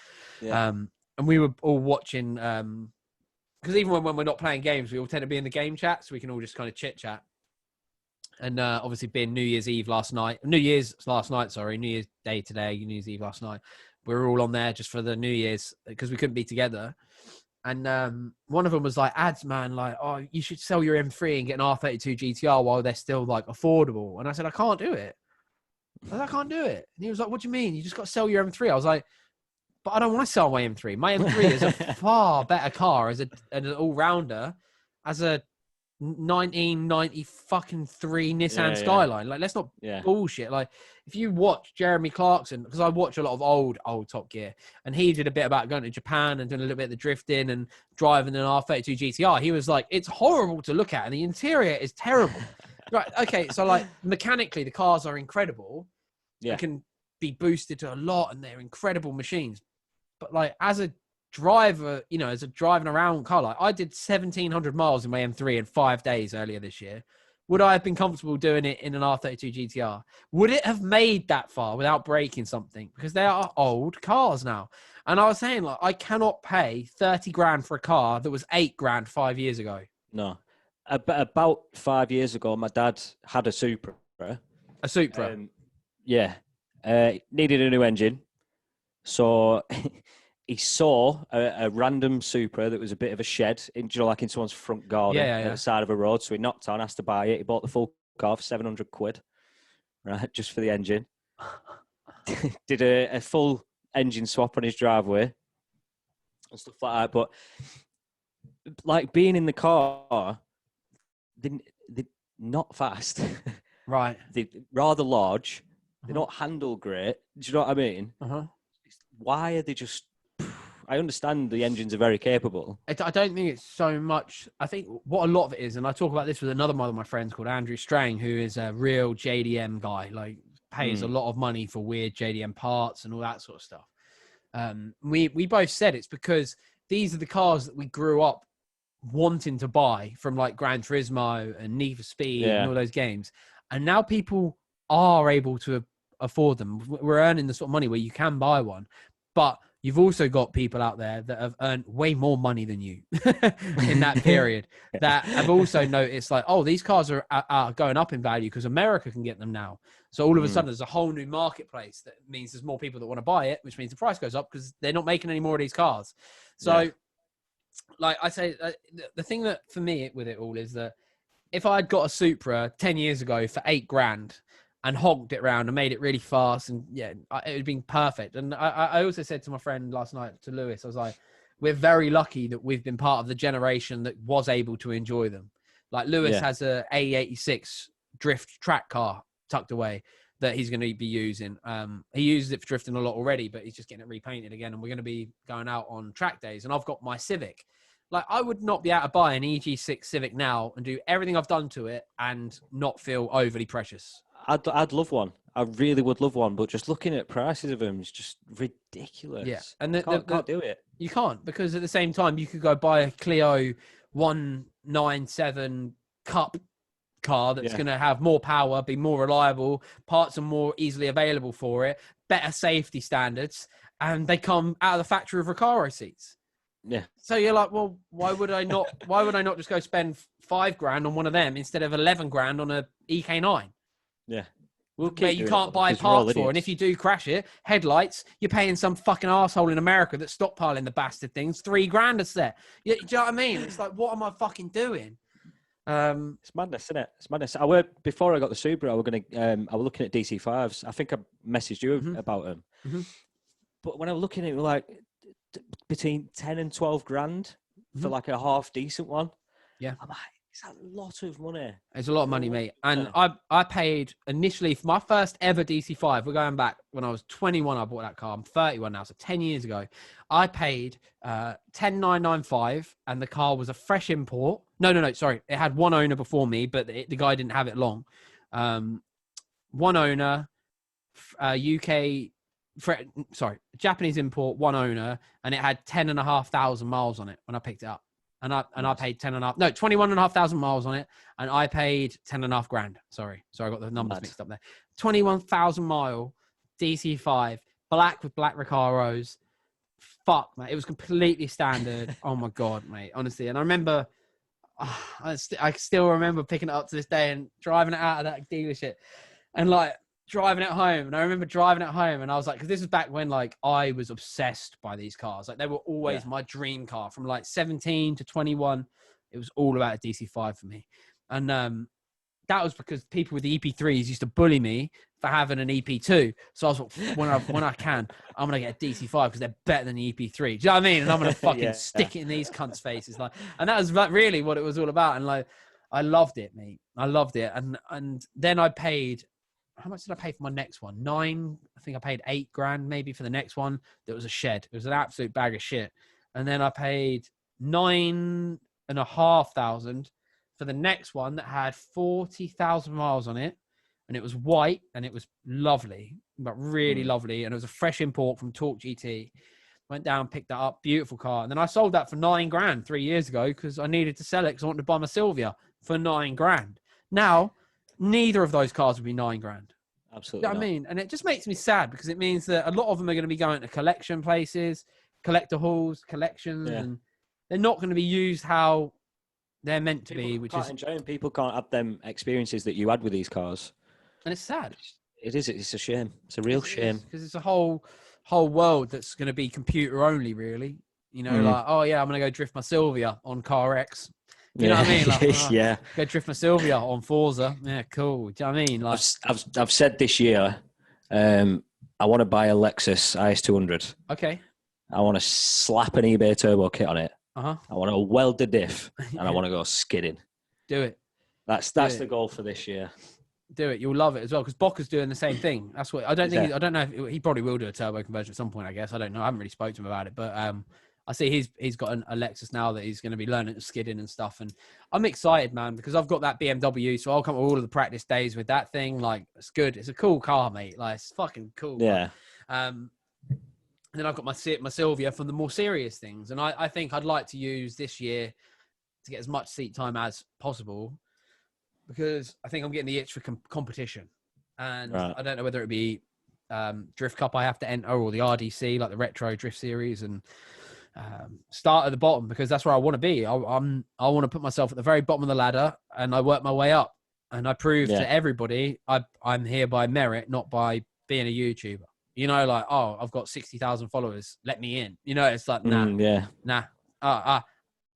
Yeah. And we were all watching, because even when we're not playing games, we all tend to be in the game chat, so we can all just kind of chit chat. And obviously, being New Year's Day last night, New Year's Day today, New Year's Eve last night, we were all on there just for the New Year's because we couldn't be together. And one of them was like, ads, man, like, oh, you should sell your M3 and get an R32 GTR while they're still like affordable. And I said, I can't do it. I can't do it. And he was like, what do you mean? You just got to sell your M3. I was like, but I don't want to sell my M3. My M3 is a far better car as an all-rounder, as a 1993 Nissan Skyline. Like, let's not bullshit. Like, if you watch Jeremy Clarkson, because I watch a lot of old Top Gear, and he did a bit about going to Japan and doing a little bit of the drifting and driving an R32 GTR. He was like, it's horrible to look at, and the interior is terrible. Right? Okay, so like mechanically, the cars are incredible. Yeah, they can be boosted to a lot, and they're incredible machines. But like, as a driver, you know, as a driving around car, like, I did 1,700 miles in my M3 in 5 days earlier this year. Would I have been comfortable doing it in an R32 GTR? Would it have made that far without breaking something? Because they are old cars now. And I was saying, like, I cannot pay 30 grand for a car that was 8 grand 5 years ago. No. About 5 years ago, my dad had a Supra. A Supra? Needed a new engine. So he saw a random Supra that was a bit of a shed, in someone's front garden at the side of a road. So he knocked on, asked to buy it. He bought the full car for 700 quid, right, just for the engine. Did a full engine swap on his driveway and stuff like that. But like, being in the car, they're not fast. Right. They're rather large. They don't handle great. Do you know what I mean? Why are they just... I understand the engines are very capable. I don't think it's so much... I think what a lot of it is, and I talk about this with another one of my friends called Andrew Strang, who is a real JDM guy, like pays a lot of money for weird JDM parts and all that sort of stuff. We both said it's because these are the cars that we grew up wanting to buy from, like Gran Turismo and Need for Speed and all those games. And now people are able to afford them. We're earning the sort of money where you can buy one, but you've also got people out there that have earned way more money than you in that period that have also noticed, like, oh, these cars are going up in value because America can get them now. So all of a sudden there's a whole new marketplace that means there's more people that want to buy it, which means the price goes up because they're not making any more of these cars. So like I say, the thing that for me with it all is that if I'd got a Supra 10 years ago for $8,000 and hogged it around and made it really fast, and it would have been perfect. And I also said to my friend last night, to Lewis, I was like, we're very lucky that we've been part of the generation that was able to enjoy them. Like Lewis has a A86 drift track car tucked away that he's going to be using. He uses it for drifting a lot already, but he's just getting it repainted again. And we're going to be going out on track days. And I've got my Civic. Like, I would not be able to buy an EG6 Civic now and do everything I've done to it and not feel overly precious. I'd love one. I really would love one, but just looking at prices of them is just ridiculous. Yeah, and can't do it. You can't, because at the same time you could go buy a Clio 197 Cup car that's going to have more power, be more reliable, parts are more easily available for it, better safety standards, and they come out of the factory with Recaro seats. Yeah. So you're like, well, why would I not just go spend $5,000 on one of them instead of $11,000 on a EK9? Yeah. Where you can't buy parts for, and if you do crash it, headlights, you're paying some fucking asshole in America that's stockpiling the bastard things $3,000 a set. Do you know what I mean? It's like, what am I fucking doing? It's madness, isn't it? It's madness. Before I got the Subaru, I was looking at DC5s. I think I messaged you about them. Mm-hmm. But when I was looking at it, like between 10 and 12 grand for like a half decent one. Yeah. I'm like, it's a lot of money. It's a lot of money, mate. And I paid initially for my first ever DC5. We're going back when I was 21. I bought that car. I'm 31 now, so 10 years ago. I paid 10,995, and the car was a fresh import. No, sorry. It had one owner before me, but the guy didn't have it long. One owner, Japanese import, one owner, and it had 10,500 miles on it when I picked it up. And I paid 21,500 miles on it, and I paid 10.5 grand. Sorry, I got the numbers mixed up there. 21,000 mile DC5, black with black Recaros. Fuck, mate, it was completely standard. Oh my god, mate, honestly. And I remember, I still remember picking it up to this day and driving it out of that dealership, and like driving it home. And I remember driving it home, and I was like, because this was back when like I was obsessed by these cars. Like, they were always my dream car from like 17 to 21. It was all about a DC5 for me. And that was because people with the EP3s used to bully me for having an EP2. So I was like, when I can, I'm going to get a DC5 because they're better than the EP3. Do you know what I mean? And I'm going to fucking stick it in these cunts' faces. Like, and that was like really what it was all about. And like, I loved it, mate. I loved it. And then I paid, how much did I pay for my next one? I think I paid $8,000 maybe for the next one. That was a shed. It was an absolute bag of shit. And then I paid 9,500 for the next one that had 40,000 miles on it. And it was white, and it was lovely, but really lovely. And it was a fresh import from Torque GT. Went down, picked that up, beautiful car. And then I sold that for $9,000 3 years ago because I needed to sell it because I wanted to buy my Sylvia for $9,000. Now, neither of those cars would be $9,000. Absolutely. You know what I mean? And it just makes me sad because it means that a lot of them are going to be going to collection places, collector halls, collections, and they're not going to be used how they're meant to be. Which is enjoy them. People can't have them experiences that you had with these cars. And it's sad. It is. It's a shame. It's a real shame. Because it's a whole world that's going to be computer only, really. You know, like, oh yeah, I'm going to go drift my Sylvia on Car X. You know what I mean? Like, go drift my Sylvia on Forza. Yeah, cool. Do you know what I mean? Like, I've said this year, I want to buy a Lexus IS200. Okay. I want to slap an eBay turbo kit on it. I want to weld the diff, and I want to go skidding. Do it. That's the goal for this year. Do it. You'll love it as well, because Bocca's doing the same thing. That's what I don't think. I don't know if he probably will do a turbo conversion at some point. I guess I don't know. I haven't really spoken to him about it, but I see he's got a Lexus now that he's going to be learning to skid in and stuff. And I'm excited, man, because I've got that BMW, so I'll come to all of the practice days with that thing. Like, it's good. It's a cool car, mate. Like, it's fucking cool. Yeah. And then I've got my Sylvia for the more serious things. And I think I'd like to use this year to get as much seat time as possible, because I think I'm getting the itch for competition. And I don't know whether it be Drift Cup I have to enter, or the RDC, like the Retro Drift Series, and start at the bottom, because that's where I want to be. I want to put myself at the very bottom of the ladder, and I work my way up, and I prove to everybody I'm here by merit, not by being a YouTuber. You know, like, oh, I've got 60,000 followers, let me in. You know, it's like, nah.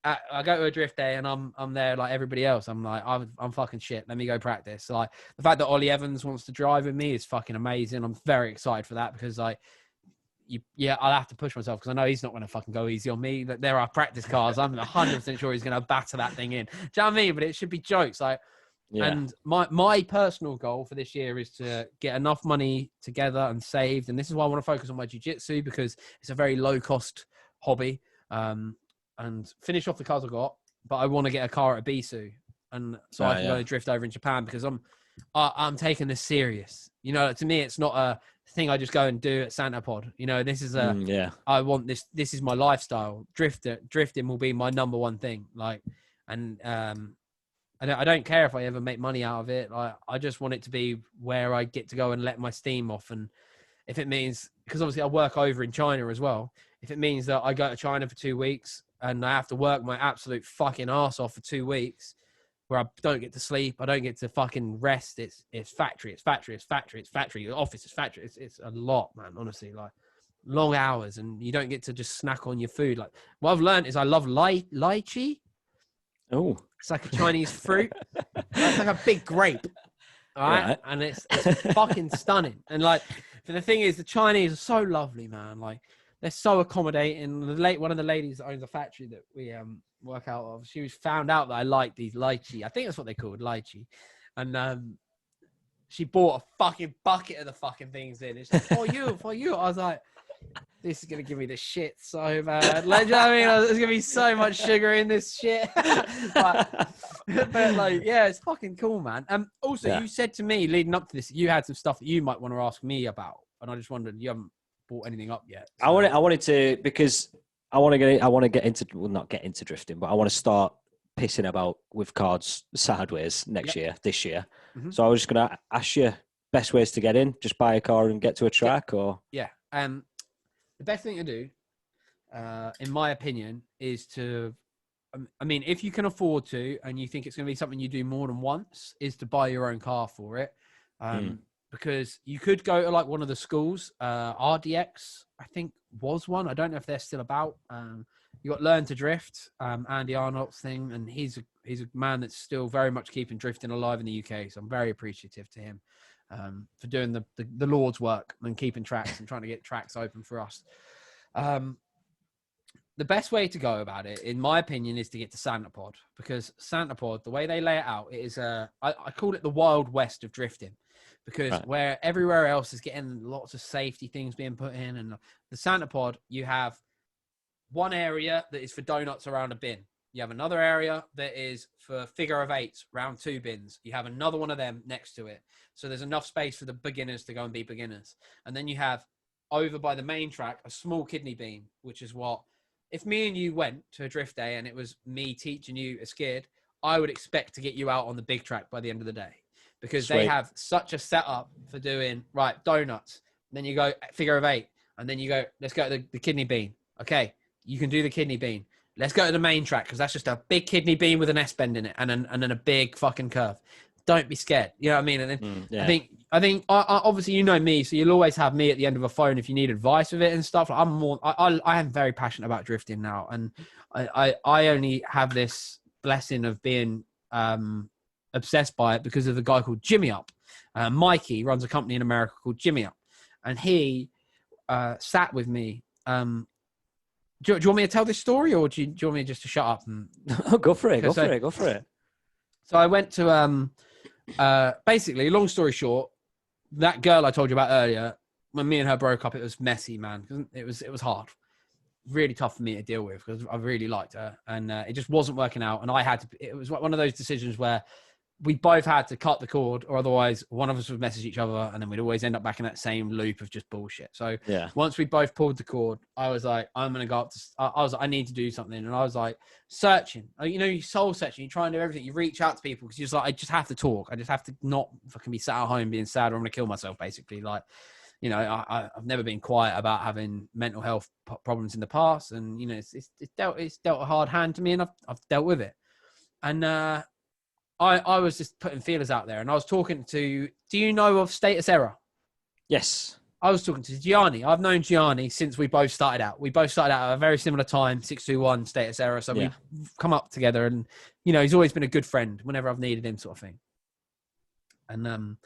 I go to a drift day and I'm there like everybody else. I'm like, I'm fucking shit. Let me go practice. So, like the fact that Ollie Evans wants to drive with me is fucking amazing. I'm very excited for that because like, I'll have to push myself because I know he's not going to fucking go easy on me. There are practice cars. I'm 100% sure he's going to batter that thing in. Do you know what I mean? But it should be jokes. Like, and my personal goal for this year is to get enough money together and saved. And this is why I want to focus on my jiu-jitsu because it's a very low cost hobby. And finish off the cars I've got, but I want to get a car at Bisu, and so I can go and drift over in Japan because I'm taking this serious. You know, to me, it's not a thing I just go and do at Santa Pod. You know, this is I want this. This is my lifestyle. Drifting will be my number one thing. Like, and I don't care if I ever make money out of it. Like, I just want it to be where I get to go and let my steam off. And if it means, because obviously I work over in China as well. If it means that I go to China for 2 weeks and I have to work my absolute fucking ass off for 2 weeks where I don't get to sleep, I don't get to fucking rest. It's factory. The office is factory. It's a lot, man, honestly, like long hours and you don't get to just snack on your food. Like what I've learned is I love lychee. Oh, it's like a Chinese fruit. It's like a big grape. All right. And it's fucking stunning. And like, the thing is the Chinese are so lovely, man. Like, they're so accommodating. One of the ladies that owns a factory that we work out of, she found out that I like these lychee. I think that's what they're called, lychee. And she bought a fucking bucket of the fucking things in. It's like, for you. I was like, this is going to give me the shit so bad. Like, you know what I mean? There's going to be so much sugar in this shit. but like, yeah, it's fucking cool, man. Also, you said to me leading up to this, you had some stuff that you might want to ask me about. And I just wondered, you haven't bought anything up yet. So. I wanted to, because I want to get into, well, not get into drifting, but I want to start pissing about with cards sideways this year. Mm-hmm. So I was just going to ask you best ways to get in, just buy a car and get to a track or? Yeah. The best thing to do, in my opinion, is to, I mean, if you can afford to, and you think it's going to be something you do more than once, is to buy your own car for it. Because you could go to like one of the schools, RDX, I think was one. I don't know if they're still about. You got Learn to Drift, Andy Arnold's thing, and he's a man that's still very much keeping drifting alive in the UK. So I'm very appreciative to him for doing the Lord's work and keeping tracks and trying to get tracks open for us. The best way to go about it, in my opinion, is to get to Santa Pod, because Santa Pod, the way they lay it out, it is I call it the Wild West of drifting. Because where everywhere else is getting lots of safety things being put in, and the Santa Pod, you have one area that is for donuts around a bin. You have another area that is for figure of eights around 2 bins. You have another one of them next to it. So there's enough space for the beginners to go and be beginners. And then you have over by the main track, a small kidney bean, which is what, if me and you went to a drift day and it was me teaching you a skid, I would expect to get you out on the big track by the end of the day. Because they have such a setup for doing, donuts. Then you go figure of 8. And then you go, let's go to the kidney bean. Okay, you can do the kidney bean. Let's go to the main track because that's just a big kidney bean with an S-bend in it and then a big fucking curve. Don't be scared. You know what I mean? And then I think obviously you know me, so you'll always have me at the end of a phone if you need advice with it and stuff. I am very passionate about drifting now. And I only have this blessing of being obsessed by it because of the guy called Jimmy Up. Mikey runs a company in America called Jimmy Up, and he sat with me. Do you want me to tell this story, or do you want me just to shut up? And Go for it. So I went to basically, long story short, that girl I told you about earlier, when me and her broke up, it was messy, man. It was hard, really tough for me to deal with because I really liked her, and it just wasn't working out. And I had to. It was one of those decisions where we both had to cut the cord, or otherwise one of us would message each other, and then we'd always end up back in that same loop of just bullshit. So once we both pulled the cord, I was like, I'm going to go up to, I was like, I need to do something. And I was like, searching, you soul searching, you try and do everything. You reach out to people because you're just like, I just have to talk. I just have to not fucking be sat at home being sad or I'm going to kill myself, basically. Like, I've never been quiet about having mental health problems in the past. And, it's dealt a hard hand to me, and I've dealt with it. And, I was just putting feelers out there, and I was talking to, do you know of Status Error? Yes. I was talking to Gianni. I've known Gianni since we both started out. We both started out at a very similar time, 621 status era. So we've come up together, and he's always been a good friend whenever I've needed him, sort of thing. And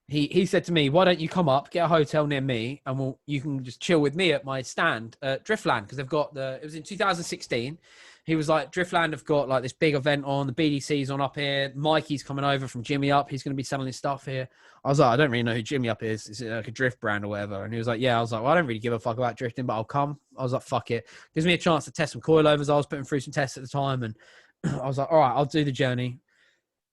he said to me, "Why don't you come up, get a hotel near me, and you can just chill with me at my stand at Driftland, because they've got it was in 2016." He was like, Driftland have got like this big event on, the BDC's on up here. Mikey's coming over from Jimmy Up. He's going to be selling his stuff here. I was like, I don't really know who Jimmy Up is. Is it like a drift brand or whatever? And he was like, yeah. I was like, well, I don't really give a fuck about drifting, but I'll come. I was like, fuck it. Gives me a chance to test some coilovers. I was putting through some tests at the time. And I was like, all right, I'll do the journey.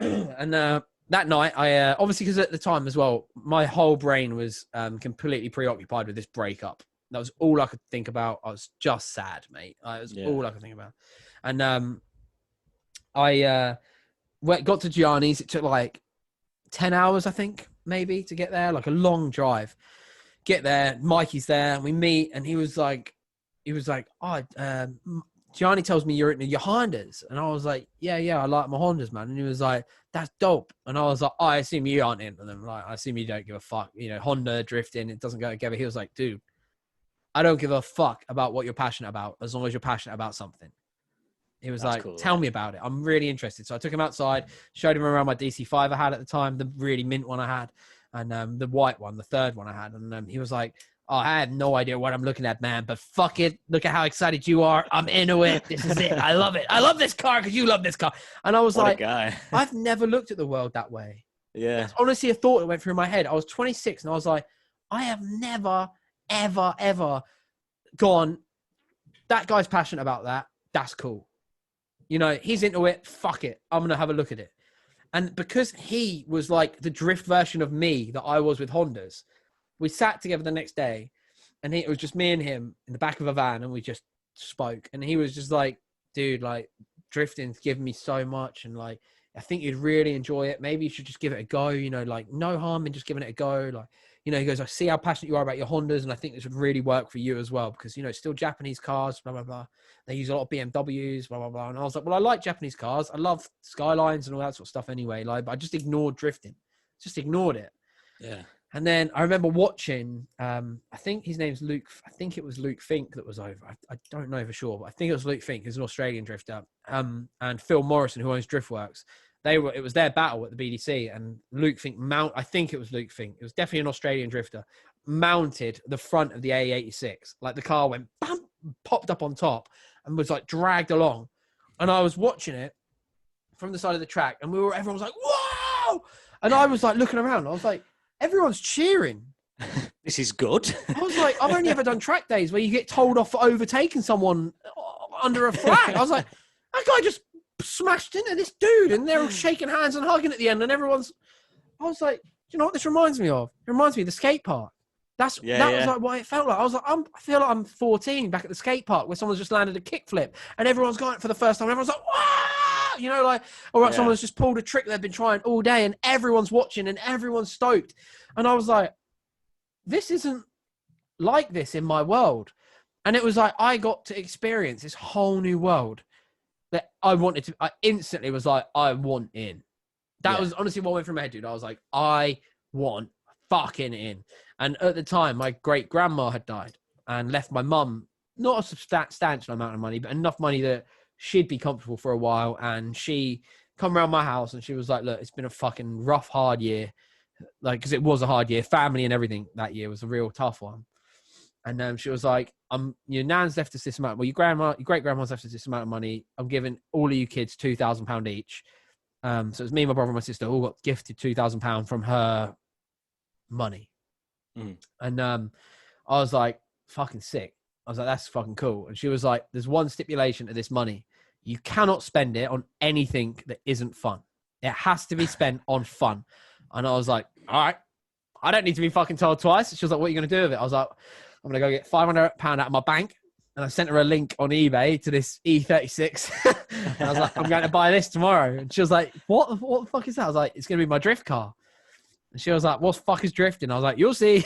And that night, I obviously, because at the time as well, my whole brain was completely preoccupied with this breakup. That was all I could think about. I was just sad, mate. It was all I could think about. And I got to Gianni's. It took like 10 hours, I think, maybe, to get there. Like a long drive. Get there. Mikey's there. And we meet. And he was like, oh, Gianni tells me you're into your Hondas. And I was like, yeah, I like my Hondas, man. And he was like, that's dope. And I was like, oh, I assume you aren't into them. Like, I assume you don't give a fuck. Honda, drifting, it doesn't go together. He was like, dude, I don't give a fuck about what you're passionate about as long as you're passionate about something. He was like, tell me about it. I'm really interested. So I took him outside, showed him around my DC5 I had at the time, the really mint one I had, and the white one, the third one I had. And he was like, oh, I had no idea what I'm looking at, man, but fuck it. Look at how excited you are. I'm into it. This is it. I love it. I love this car because you love this car. And I was like, guy. I've never looked at the world that way. Yeah. That's honestly a thought that went through my head. I was 26 and I was like, I have never, ever gone, that guy's passionate about that. That's cool. He's into it. Fuck it. I'm going to have a look at it. And because he was like the drift version of me that I was with Hondas, we sat together the next day and it was just me and him in the back of a van and we just spoke. And he was just like, dude, like drifting's given me so much. And like, I think you'd really enjoy it. Maybe you should just give it a go, like no harm in just giving it a go. Like, he goes, I see how passionate you are about your Hondas. And I think this would really work for you as well, because, it's still Japanese cars, blah, blah, blah. They use a lot of BMWs, blah, blah, blah. And I was like, well, I like Japanese cars. I love Skylines and all that sort of stuff anyway. Like, but I just ignored drifting. Just ignored it. Yeah. And then I remember watching, I think his name's Luke. I think it was Luke Fink that was over. I don't know for sure, but I think it was Luke Fink. He's an Australian drifter. And Phil Morrison, who owns Driftworks. It was their battle at the BDC, and Luke Fink I think it was Luke Fink. It was definitely an Australian drifter, mounted the front of the A86. Like the car went bam, popped up on top and was like dragged along. And I was watching it from the side of the track and everyone was like, whoa! And I was like looking around. I was like, everyone's cheering. This is good. I was like, I've only ever done track days where you get told off for overtaking someone under a flag. I was like, that guy just smashed into this dude and they're all shaking hands and hugging at the end and I was like, you know what this reminds me of? It reminds me of the skate park. That was like what it felt like. I was like, I feel like I'm 14 back at the skate park where someone's just landed a kickflip and everyone's got it for the first time. Everyone's like, wow! Like, someone's just pulled a trick they've been trying all day and everyone's watching and everyone's stoked. And I was like, this isn't like this in my world. And it was like, I got to experience this whole new world that I instantly was like, I want in. That was honestly what went through my head, dude. I was like, I want fucking in. And at the time, my great grandma had died and left my mum not a substantial amount of money, but enough money that she'd be comfortable for a while. And she come around my house and she was like, look, it's been a fucking rough, hard year. Like, because it was a hard year. Family and everything that year was a real tough one. And she was like, your nan's left us this amount. Well, your great grandma's left us this amount of money. I'm giving all of you kids £2,000 each. So it was me, my brother, and my sister all got gifted £2,000 from her money. And I was like, fucking sick. I was like, that's fucking cool. And she was like, there's one stipulation to this money. You cannot spend it on anything that isn't fun. It has to be spent on fun. And I was like, all right, I don't need to be fucking told twice. She was like, what are you going to do with it? I was like, I'm going to go get £500 out of my bank. And I sent her a link on eBay to this E36. And I was like, I'm going to buy this tomorrow. And she was like, what the fuck is that? I was like, it's going to be my drift car. And she was like, what the fuck is drifting? I was like, you'll see.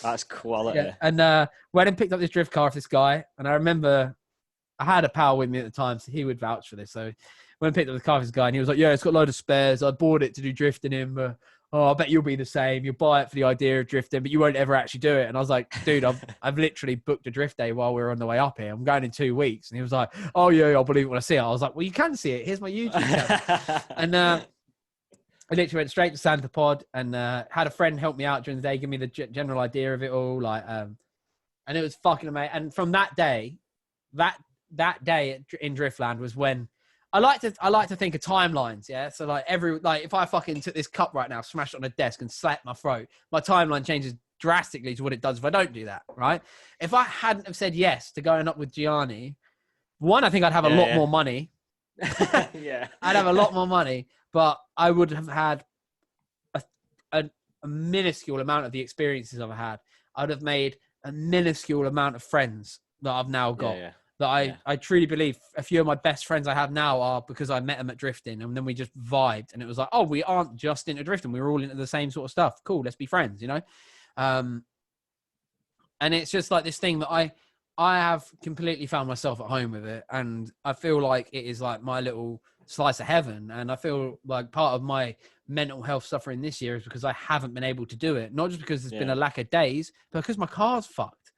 That's quality. Yeah. And went and picked up this drift car for this guy. And I remember I had a pal with me at the time, so he would vouch for this. So went and picked up the car for this guy. And he was like, yeah, it's got a load of spares. I bought it to do drifting in. But oh, I bet you'll be the same. You'll buy it for the idea of drifting, but you won't ever actually do it. And I was like, dude, I've literally booked a drift day while we're on the way up here. I'm going in 2 weeks. And he was like, oh, yeah, I'll believe it when I see it. I was like, well, you can see it. Here's my YouTube channel. And I literally went straight to Santa Pod and had a friend help me out during the day, give me the general idea of it all. And it was fucking amazing. And from that day, that day in Driftland was when I like to think of timelines. Yeah. So if I fucking took this cup right now, smash it on a desk and slap my throat, my timeline changes drastically to what it does if I don't do that. Right. If I hadn't have said yes to going up with Gianni, one, I think I'd have a lot more money. Yeah. I'd have a lot more money, but I would have had a minuscule amount of the experiences I've had. I'd have made a minuscule amount of friends that I've now got. That I truly believe a few of my best friends I have now are because I met them at drifting, and then we just vibed, and it was like, oh, we aren't just into drifting, we were all into the same sort of stuff. Cool, let's be friends, you know. And it's just like this thing that I have completely found myself at home with it, and I feel like it is like my little slice of heaven. And I feel like part of my mental health suffering this year is because I haven't been able to do it, not just because there's been a lack of days, but because my car's fucked.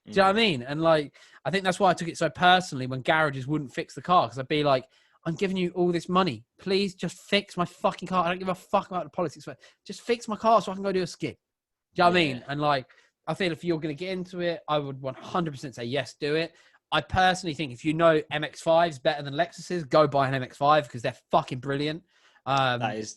Do you know what I mean? And like, I think that's why I took it so personally when garages wouldn't fix the car, because I'd be like, I'm giving you all this money, please just fix my fucking car. I don't give a fuck about the politics, but just fix my car so I can go do a skid. Do you know what I mean? And like, I feel if you're going to get into it, I would 100% say yes, do it. I personally think if you know MX-5s better than Lexuses, go buy an MX-5 because they're fucking brilliant. That is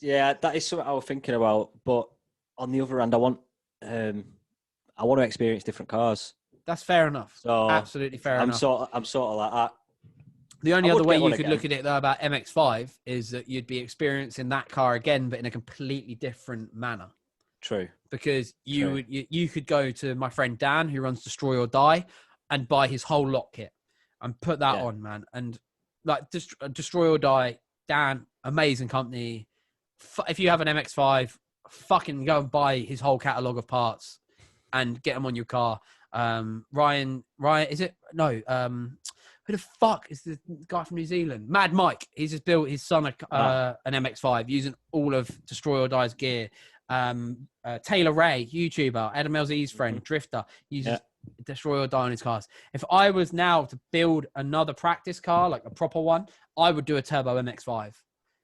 something I was thinking about. But on the other hand, I want to experience different cars. That's fair enough. So absolutely fair enough. I'm sort of like that. The only other way you could look at it though about MX-5 is that you'd be experiencing that car again, but in a completely different manner. True. Because you could go to my friend Dan, who runs Destroy or Die, and buy his whole lot kit and put that on, man. And like Destroy or Die, Dan, amazing company. If you have an MX-5, fucking go and buy his whole catalogue of parts and get them on your car. Ryan, is it? No. Who the fuck is the guy from New Zealand? Mad Mike. He's just built his son an MX-5 using all of Destroy or Die's gear. Taylor Ray, YouTuber, Adam LZ's friend, drifter, uses Destroy or Die on his cars. If I was now to build another practice car, like a proper one, I would do a turbo MX-5.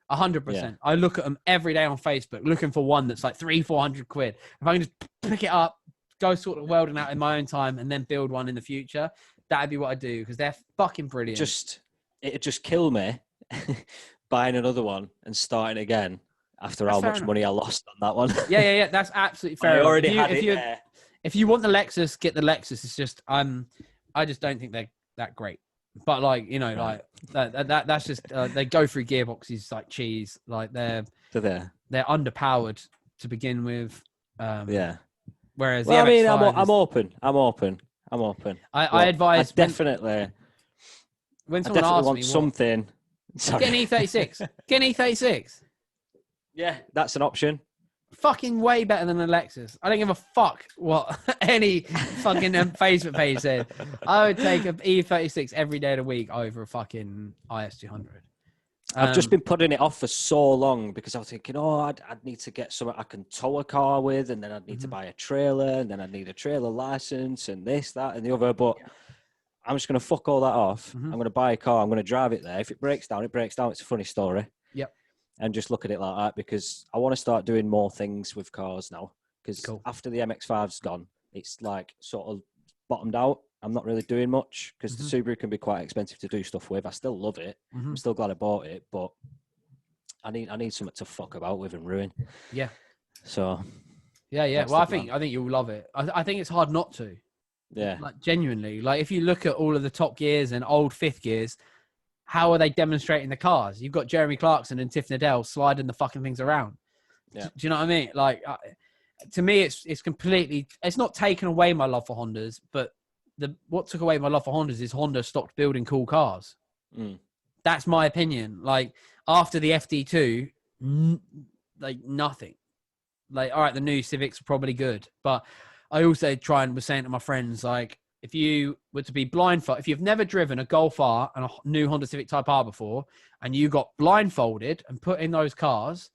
100%. I look at them every day on Facebook looking for one that's like 300-400 quid. If I can just pick it up, go sort of welding out in my own time and then build one in the future, that'd be what I do, because they're fucking brilliant. It'd just kill me buying another one and starting again after how much money I lost on that one. Yeah. That's absolutely fair. I already had it there. If you want the Lexus, get the Lexus. It's just I just don't think they're that great. But like, you know, like that's just they go through gearboxes like cheese. Like they're underpowered to begin with. Whereas I'm open. I advise definitely when someone asks me something. Sorry. Get an E36. Get an E36. Yeah, that's an option. Fucking way better than a Lexus. I don't give a fuck what any fucking Facebook page said. I would take an E36 every day of the week over a fucking IS200. I've just been putting it off for so long because I was thinking, I'd need to get something I can tow a car with, and then I'd need to buy a trailer, and then I'd need a trailer license, and this, that, and the other. But I'm just going to fuck all that off. I'm going to buy a car. I'm going to drive it there. If it breaks down, it breaks down. It's a funny story. Yep. And just look at it like that, because I want to start doing more things with cars now. Because after the MX-5's gone, it's like sort of bottomed out. I'm not really doing much because the Subaru can be quite expensive to do stuff with. I still love it. I'm still glad I bought it, but I need something to fuck about with and ruin. Yeah. So. Yeah. Well, I think you'll love it. I think it's hard not to. Yeah. Like genuinely, like if you look at all of the top gears and old fifth gears, how are they demonstrating the cars? You've got Jeremy Clarkson and Tiff Needell sliding the fucking things around. Yeah. Do you know what I mean? Like, to me, it's completely. It's not taken away my love for Hondas, but what took away my love for Hondas is Honda stopped building cool cars. That's my opinion. Like after the FD2, like nothing. Like, all right, the new Civics are probably good, but I also was saying to my friends, like, if you were to be blindfolded, if you've never driven a Golf R and a new Honda Civic Type R before, and you got blindfolded and put in those cars,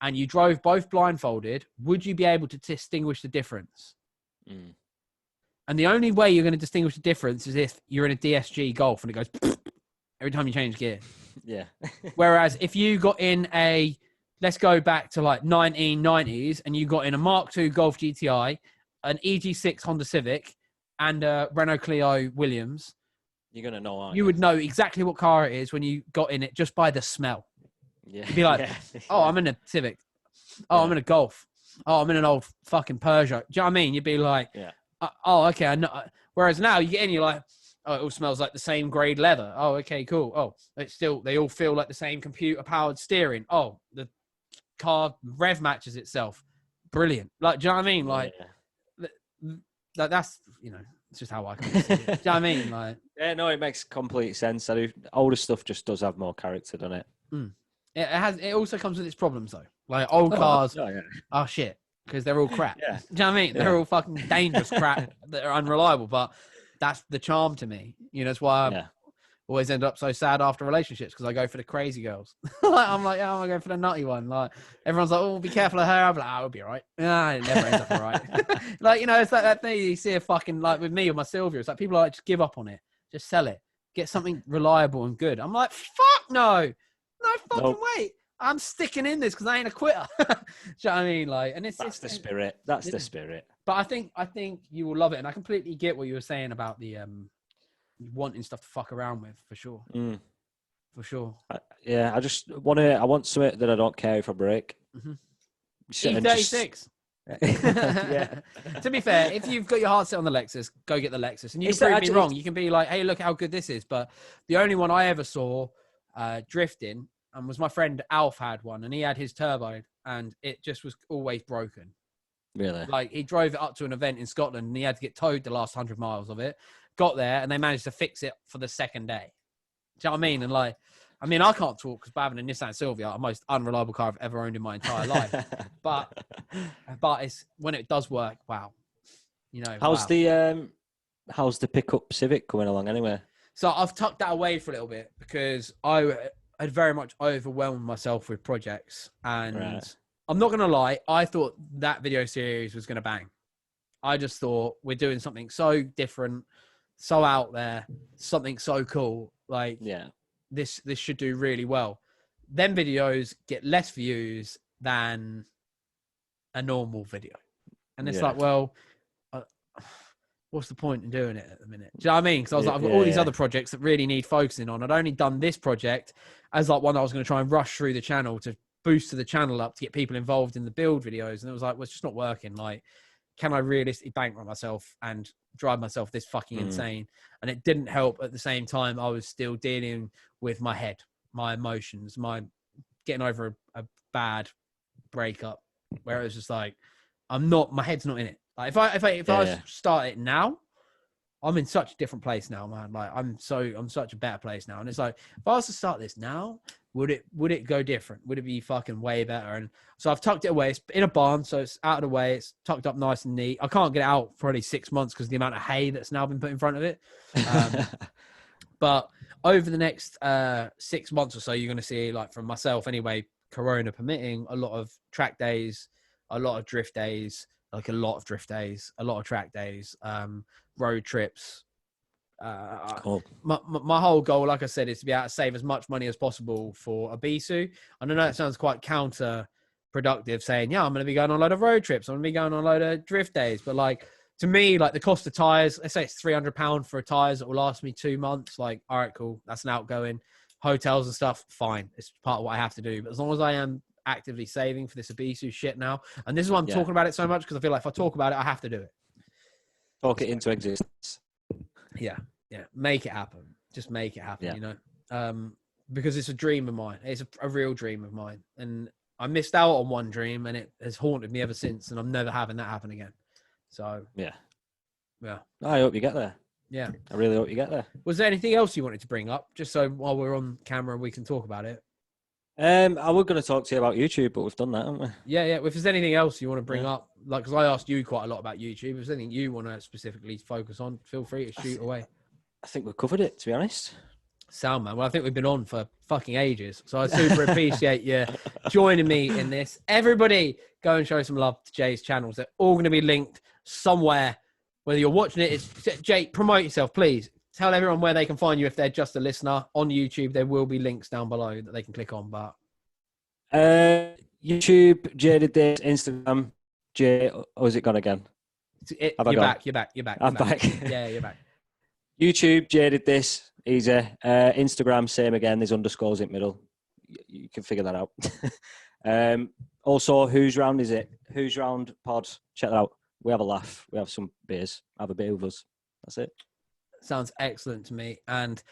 and you drove both blindfolded, would you be able to distinguish the difference? Mm. And the only way you're going to distinguish the difference is if you're in a DSG Golf and it goes every time you change gear. Yeah. Whereas if you got in a, let's go back to like 1990s, and you got in a Mark II Golf GTI, an EG6 Honda Civic, and a Renault Clio Williams, you're going to know, aren't you would know exactly what car it is when you got in it just by the smell. Yeah. You'd be like, oh, I'm in a Civic. Oh, I'm in a Golf. Oh, I'm in an old fucking Peugeot. Do you know what I mean? You'd be like, oh, okay. I know. Whereas now you get in, you're like, oh, it all smells like the same grade leather. Oh, okay, cool. Oh, they all feel like the same computer-powered steering. Oh, the car rev matches itself. Brilliant. Like, do you know what I mean? Like, that's, it's just how I can see it. Do you know what I mean? Like, yeah, no, it makes complete sense. Older stuff just does have more character, doesn't it? Mm. It also comes with its problems, though. Like, old cars are shit because they're all crap. Yeah. Do you know what I mean? They're all fucking dangerous crap that are unreliable, but that's the charm to me. That's why I always end up so sad after relationships, because I go for the crazy girls. I'm like, I'm going for the nutty one. Like, everyone's like, oh, be careful of her. I'm like, I'll be all right. Nah, it never ends up all right. Like, it's like that thing you see a fucking, like with me or my Sylvia, it's like people are like, just give up on it. Just sell it. Get something reliable and good. I'm like, fuck no. No fucking way. I'm sticking in this because I ain't a quitter. Do you know what I mean? Like, and that's the spirit. That's the spirit. But I think you will love it, and I completely get what you were saying about the wanting stuff to fuck around with, for sure. For sure. I just want something that I don't care if I break. Mm-hmm. E36. Yeah. To be fair, if you've got your heart set on the Lexus, go get the Lexus. And you can prove me wrong. You can be like, hey, look how good this is. But the only one I ever saw drifting, and was my friend Alf had one, and he had his turbo, and it just was always broken. Really? Like, he drove it up to an event in Scotland, and he had to get towed the last 100 miles of it. Got there, and they managed to fix it for the second day. Do you know what I mean? And like, I can't talk because having a Nissan Silvia, the most unreliable car I've ever owned in my entire life. But it's when it does work, wow. How's the pickup Civic coming along anyway? So I've tucked that away for a little bit because I had very much overwhelmed myself with projects, and I'm not gonna lie, I thought that video series was gonna bang. I just thought we're doing something so different, so out there, something so cool. Like, this should do really well. Them videos get less views than a normal video, and it's like, well, what's the point in doing it at the minute? Do you know what I mean? Because I was like, I've got all these other projects that really need focusing on. I'd only done this project as like one that I was going to try and rush through the channel to boost the channel up to get people involved in the build videos. And it was like, well, it's just not working. Like, can I realistically bankrupt myself and drive myself this fucking insane? And it didn't help. At the same time, I was still dealing with my head, my emotions, my getting over a bad breakup, where it was just like, my head's not in it. Like, if I start it now, I'm in such a different place now, man. Like, I'm such a better place now. And it's like, if I was to start this now, would it go different? Would it be fucking way better? And so I've tucked it away. It's in a barn, so it's out of the way. It's tucked up nice and neat. I can't get it out for probably 6 months because of the amount of hay that's now been put in front of it. But over the next 6 months or so, you're going to see, like, from myself anyway, Corona permitting, a lot of track days, a lot of drift days, like a lot of drift days, a lot of track days, road trips. Cool. My whole goal, like I said, is to be able to save as much money as possible for a Bisu. And I know it sounds quite counterproductive saying, I'm going to be going on a load of road trips. I'm going to be going on a load of drift days. But like, to me, like, the cost of tires, let's say it's £300 for tires that will last me 2 months. Like, all right, cool. That's an outgoing. Hotels and stuff, fine. It's part of what I have to do. But as long as I am actively saving for this Ibisu shit now, and this is why I'm talking about it so much, because I feel like if I talk about it, I have to do it. Talk it into existence. Yeah. Make it happen. Just make it happen, because it's a dream of mine. It's a real dream of mine. And I missed out on one dream, and it has haunted me ever since, and I'm never having that happen again. So, yeah. I hope you get there. Yeah. I really hope you get there. Was there anything else you wanted to bring up? Just so while we're on camera, we can talk about it. I was going to talk to you about YouTube, but we've done that, haven't we? Yeah. If there's anything else you want to bring up, like, because I asked you quite a lot about YouTube. If there's anything you want to specifically focus on, feel free to shoot away. I think we've covered it, to be honest. Sound, man. Well, I think we've been on for fucking ages, so I super appreciate you joining me in this. Everybody, go and show some love to Jay's channels. They're all going to be linked somewhere. Whether you're watching it, Jay, promote yourself, please. Tell everyone where they can find you if they're just a listener. On YouTube, there will be links down below that they can click on. But YouTube, Jay did this, Instagram, Jay, or is it gone again? You're back. I'm back. Yeah, you're back. YouTube, Jay did this, easy. Instagram, same again. There's underscores in the middle. You can figure that out. Also, Who's Round is it? Who's Round pod. Check that out. We have a laugh. We have some beers. Have a beer with us. That's it. Sounds excellent to me. And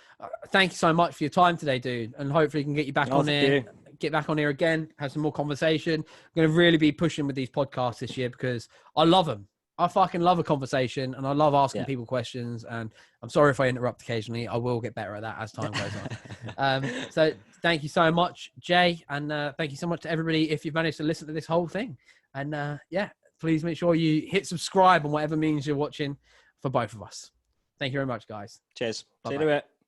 thank you so much for your time today, dude. And hopefully we can get you back on here. Get back on here again. Have some more conversation. I'm going to really be pushing with these podcasts this year because I love them. I fucking love a conversation and I love asking people questions. And I'm sorry if I interrupt occasionally. I will get better at that as time goes on. So thank you so much, Jay. And thank you so much to everybody if you've managed to listen to this whole thing. And please make sure you hit subscribe on whatever means you're watching for both of us. Thank you very much, guys. Cheers. Bye-bye. See you in a bit.